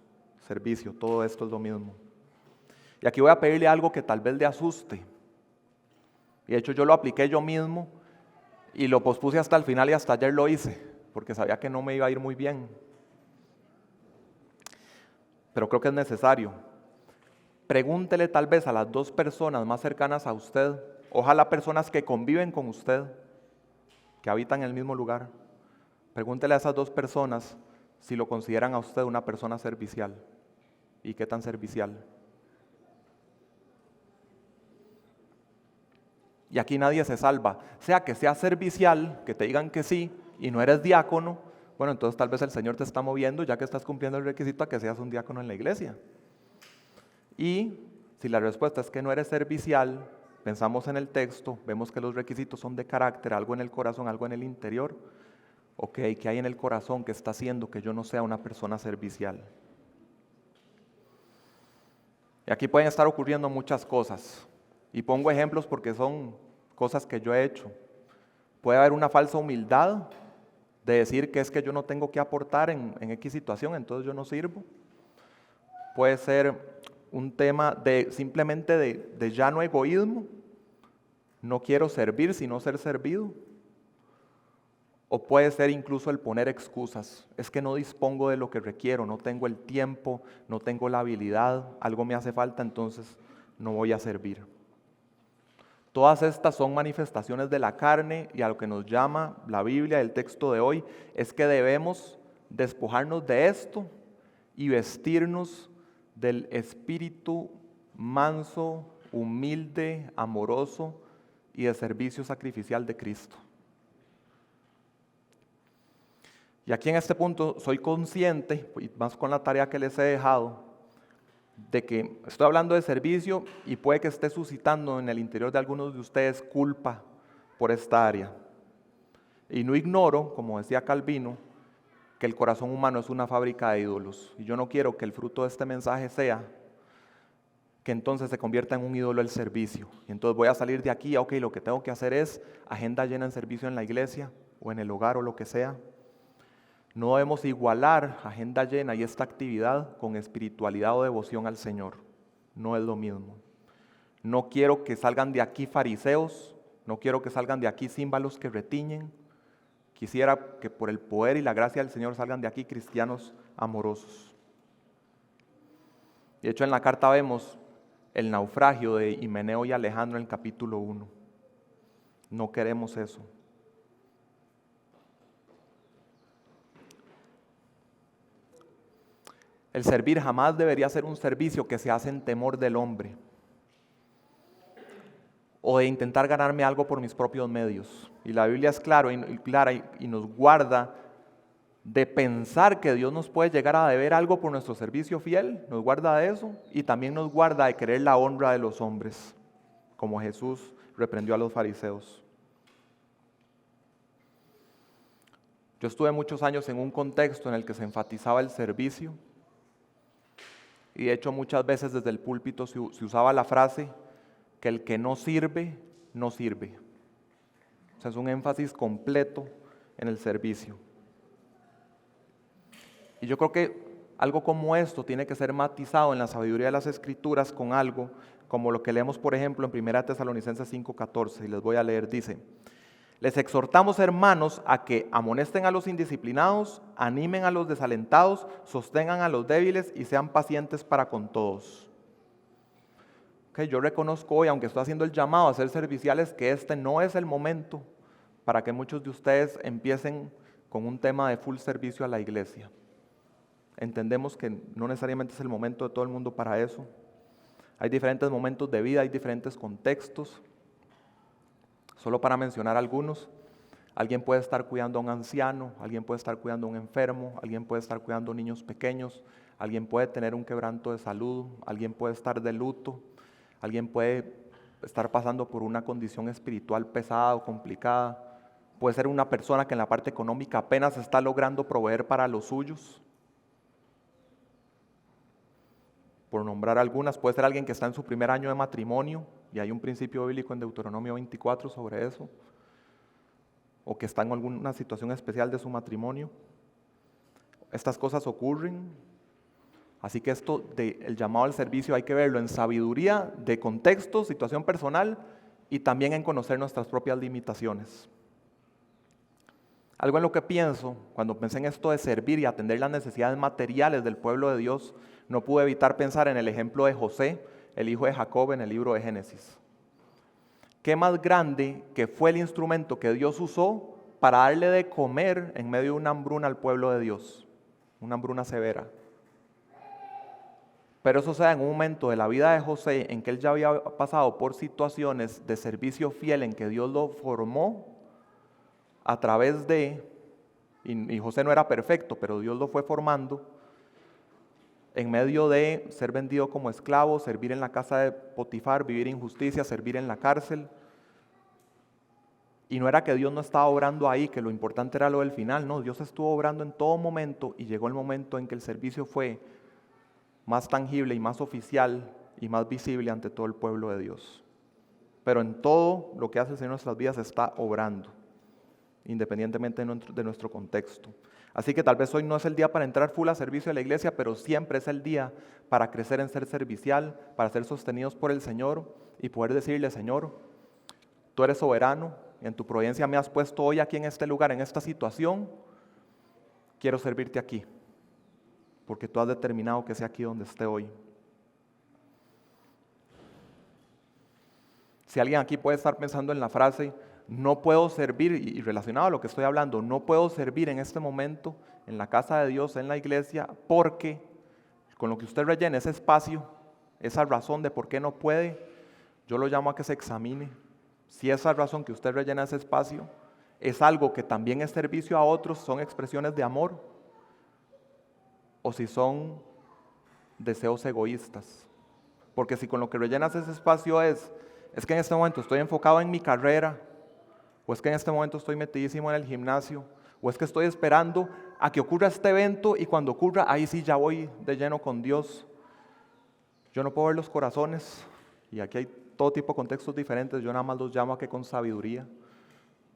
Servicio, todo esto es lo mismo. Y aquí voy a pedirle algo que tal vez le asuste. Y de hecho yo lo apliqué yo mismo y lo pospuse hasta el final y hasta ayer lo hice, porque sabía que no me iba a ir muy bien. Pero creo que es necesario. Pregúntele tal vez a las dos personas más cercanas a usted, ojalá personas que conviven con usted, que habitan en el mismo lugar. Pregúntele a esas dos personas si lo consideran a usted una persona servicial. ¿Y qué tan servicial? Y aquí nadie se salva. Sea que sea servicial, que te digan que sí, y no eres diácono, bueno, entonces tal vez el Señor te está moviendo, ya que estás cumpliendo el requisito, a que seas un diácono en la iglesia. Y si la respuesta es que no eres servicial, pensamos en el texto, vemos que los requisitos son de carácter, algo en el corazón, algo en el interior. Ok, ¿qué hay en el corazón que está haciendo que yo no sea una persona servicial? Y aquí pueden estar ocurriendo muchas cosas. Y pongo ejemplos porque son cosas que yo he hecho. Puede haber una falsa humildad de decir que es que yo no tengo que aportar en X situación, entonces yo no sirvo. puede ser un tema de simplemente de ya no egoísmo, no quiero servir sino ser servido. O puede ser incluso el poner excusas, es que no dispongo de lo que requiero, no tengo el tiempo, no tengo la habilidad, algo me hace falta, entonces no voy a servir. Todas estas son manifestaciones de la carne y a lo que nos llama la Biblia, el texto de hoy, es que debemos despojarnos de esto y vestirnos del espíritu manso, humilde, amoroso y de servicio sacrificial de Cristo. Y aquí en este punto soy consciente, y más con la tarea que les he dejado, de que estoy hablando de servicio y puede que esté suscitando en el interior de algunos de ustedes culpa por esta área. Y no ignoro, como decía Calvino, que el corazón humano es una fábrica de ídolos. Y yo no quiero que el fruto de este mensaje sea que entonces se convierta en un ídolo el servicio. Y entonces voy a salir de aquí, ok, lo que tengo que hacer es agenda llena en servicio en la iglesia o en el hogar o lo que sea. No debemos igualar agenda llena y esta actividad con espiritualidad o devoción al Señor. No es lo mismo. No quiero que salgan de aquí fariseos, no quiero que salgan de aquí címbalos que retiñen. Quisiera que por el poder y la gracia del Señor salgan de aquí cristianos amorosos. De hecho, en la carta vemos el naufragio de Himeneo y Alejandro en el capítulo 1. No queremos eso. El servir jamás debería ser un servicio que se hace en temor del hombre o de intentar ganarme algo por mis propios medios. Y la Biblia es clara y nos guarda de pensar que Dios nos puede llegar a deber algo por nuestro servicio fiel, nos guarda de eso y también nos guarda de querer la honra de los hombres, como Jesús reprendió a los fariseos. Yo estuve muchos años en un contexto en el que se enfatizaba el servicio. Y de hecho muchas veces desde el púlpito se usaba la frase que el que no sirve, no sirve. O sea, es un énfasis completo en el servicio. Y yo creo que algo como esto tiene que ser matizado en la sabiduría de las Escrituras con algo como lo que leemos, por ejemplo, en 1 Tesalonicenses 5:14, y les voy a leer, dice: les exhortamos, hermanos, a que amonesten a los indisciplinados, animen a los desalentados, sostengan a los débiles y sean pacientes para con todos. Okay, yo reconozco hoy, aunque estoy haciendo el llamado a ser serviciales, que este no es el momento para que muchos de ustedes empiecen con un tema de full servicio a la iglesia. Entendemos que no necesariamente es el momento de todo el mundo para eso. Hay diferentes momentos de vida, hay diferentes contextos. Solo para mencionar algunos, alguien puede estar cuidando a un anciano, alguien puede estar cuidando a un enfermo, alguien puede estar cuidando a niños pequeños, alguien puede tener un quebranto de salud, alguien puede estar de luto, alguien puede estar pasando por una condición espiritual pesada o complicada, puede ser una persona que en la parte económica apenas está logrando proveer para los suyos. Por nombrar algunas, puede ser alguien que está en su primer año de matrimonio, y hay un principio bíblico en Deuteronomio 24 sobre eso, o que está en alguna situación especial de su matrimonio. Estas cosas ocurren, así que esto del llamado al servicio hay que verlo en sabiduría de contexto, situación personal, y también en conocer nuestras propias limitaciones. Algo en lo que pienso, cuando pensé en esto de servir y atender las necesidades materiales del pueblo de Dios, no pude evitar pensar en el ejemplo de José, el hijo de Jacob, en el libro de Génesis. ¿Qué más grande que fue el instrumento que Dios usó para darle de comer en medio de una hambruna al pueblo de Dios? Una hambruna severa. Pero eso se da en un momento de la vida de José en que él ya había pasado por situaciones de servicio fiel en que Dios lo formó a través de, y José no era perfecto, pero Dios lo fue formando, en medio de ser vendido como esclavo, servir en la casa de Potifar, vivir injusticia, servir en la cárcel. Y no era que Dios no estaba obrando ahí, que lo importante era lo del final, no, Dios estuvo obrando en todo momento y llegó el momento en que el servicio fue más tangible y más oficial y más visible ante todo el pueblo de Dios. Pero en todo lo que hace el Señor en nuestras vidas está obrando. independientemente de nuestro contexto. Así que tal vez hoy no es el día para entrar full a servicio de la iglesia, pero siempre es el día para crecer en ser servicial, para ser sostenidos por el Señor y poder decirle: Señor, tú eres soberano, en tu providencia me has puesto hoy aquí en este lugar, en esta situación, quiero servirte aquí, porque tú has determinado que sea aquí donde esté hoy. Si alguien aquí puede estar pensando en la frase, no puedo servir, y relacionado a lo que estoy hablando, no puedo servir en este momento en la casa de Dios, en la iglesia, porque con lo que usted rellene ese espacio, esa razón de por qué no puede, yo lo llamo a que se examine. Si esa razón que usted rellena ese espacio es algo que también es servicio a otros, son expresiones de amor, o si son deseos egoístas. Porque si con lo que rellenas ese espacio es que en este momento estoy enfocado en mi carrera, o es que en este momento estoy metidísimo en el gimnasio, o es que estoy esperando a que ocurra este evento y cuando ocurra, ahí sí ya voy de lleno con Dios. Yo no puedo ver los corazones, y aquí hay todo tipo de contextos diferentes, yo nada más los llamo a que con sabiduría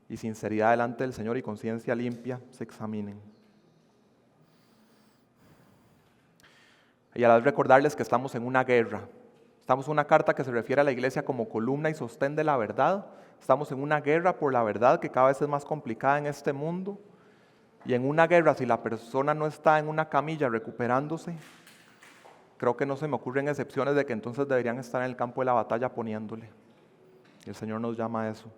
y sinceridad delante del Señor y conciencia limpia se examinen. Y a la vez recordarles que estamos en una guerra. Estamos en una carta que se refiere a la iglesia como columna y sostén de la verdad. Estamos en una guerra por la verdad que cada vez es más complicada en este mundo. Y en una guerra, si la persona no está en una camilla recuperándose, creo que no se me ocurren excepciones de que entonces deberían estar en el campo de la batalla poniéndole. Y el Señor nos llama a eso.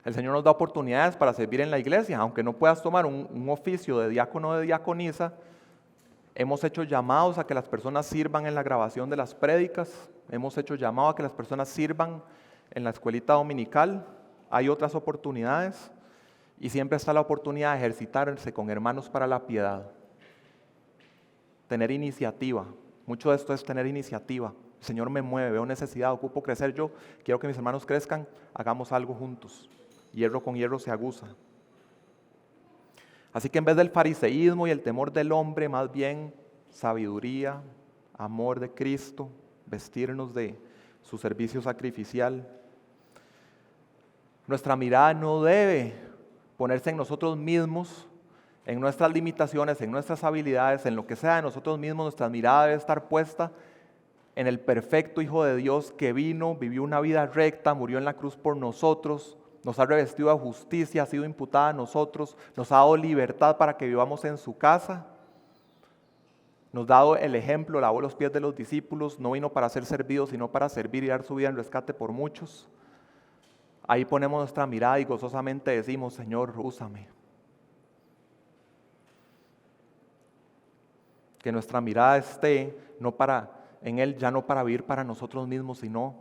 El Señor nos da oportunidades para servir en la iglesia. Aunque no puedas tomar un oficio de diácono o de diaconisa, hemos hecho llamados a que las personas sirvan en la grabación de las prédicas. Hemos hecho llamados a que las personas sirvan en la escuelita dominical. Hay otras oportunidades. Y siempre está la oportunidad de ejercitarse con hermanos para la piedad. Tener iniciativa. Mucho de esto es tener iniciativa. El Señor me mueve, veo necesidad, ocupo crecer yo. Quiero que mis hermanos crezcan, hagamos algo juntos. Hierro con hierro se aguza. Así que en vez del fariseísmo y el temor del hombre, más bien sabiduría, amor de Cristo, vestirnos de su servicio sacrificial. Nuestra mirada no debe ponerse en nosotros mismos, en nuestras limitaciones, en nuestras habilidades, en lo que sea de nosotros mismos. Nuestra mirada debe estar puesta en el perfecto Hijo de Dios que vino, vivió una vida recta, murió en la cruz por nosotros, nos ha revestido de justicia, ha sido imputada a nosotros, nos ha dado libertad para que vivamos en su casa, nos ha dado el ejemplo, lavó los pies de los discípulos, no vino para ser servido, sino para servir y dar su vida en rescate por muchos. Ahí ponemos nuestra mirada y gozosamente decimos: Señor, úsame. Que nuestra mirada esté en Él, ya no para vivir para nosotros mismos, sino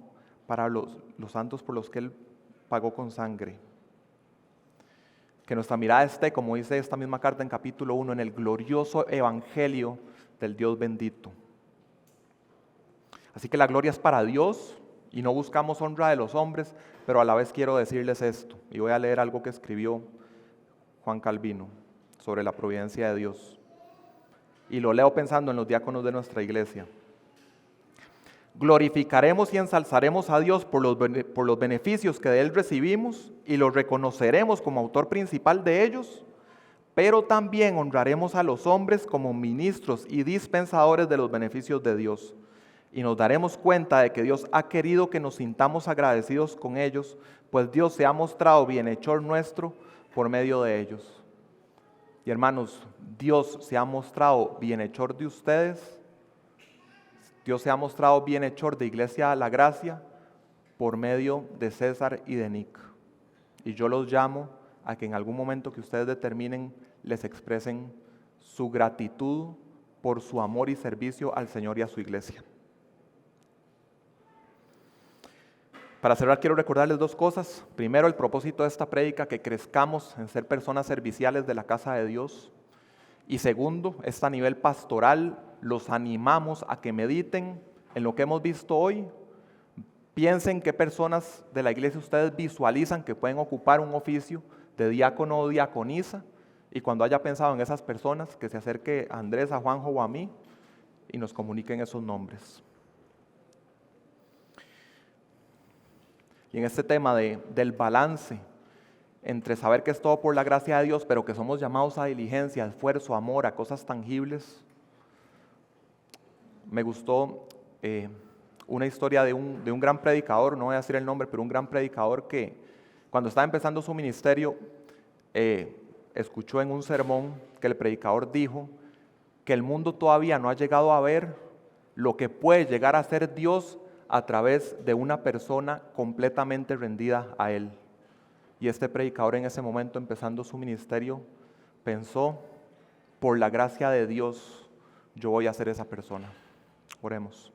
para los santos por los que Él pagó con sangre. Que nuestra mirada esté, como dice esta misma carta en capítulo 1, en el glorioso evangelio del Dios bendito. Así que la gloria es para Dios y no buscamos honra de los hombres, pero a la vez quiero decirles esto, y voy a leer algo que escribió Juan Calvino sobre la providencia de Dios. Y lo leo pensando en los diáconos de nuestra iglesia. Glorificaremos y ensalzaremos a Dios por los beneficios que de Él recibimos y lo reconoceremos como autor principal de ellos, pero también honraremos a los hombres como ministros y dispensadores de los beneficios de Dios. Y nos daremos cuenta de que Dios ha querido que nos sintamos agradecidos con ellos, pues Dios se ha mostrado bienhechor nuestro por medio de ellos. Y hermanos, Dios se ha mostrado bienhechor de ustedes. Dios se ha mostrado bienhechor de Iglesia La Gracia por medio de César y de Nick. Y yo los llamo a que en algún momento que ustedes determinen les expresen su gratitud por su amor y servicio al Señor y a su iglesia. Para cerrar quiero recordarles dos cosas. Primero, el propósito de esta prédica, que crezcamos en ser personas serviciales de la casa de Dios. Y segundo, a nivel pastoral, los animamos a que mediten en lo que hemos visto hoy. Piensen qué personas de la iglesia ustedes visualizan que pueden ocupar un oficio de diácono o diaconisa. Y cuando haya pensado en esas personas, que se acerque a Andrés, a Juanjo o a mí y nos comuniquen esos nombres. Y en este tema del balance entre saber que es todo por la gracia de Dios, pero que somos llamados a diligencia, a esfuerzo, amor, a cosas tangibles, me gustó una historia de un gran predicador, no voy a decir el nombre, pero un gran predicador que cuando estaba empezando su ministerio, escuchó en un sermón que el predicador dijo que el mundo todavía no ha llegado a ver lo que puede llegar a ser Dios a través de una persona completamente rendida a Él. Y este predicador en ese momento, empezando su ministerio, pensó, por la gracia de Dios, yo voy a ser esa persona. Oremos.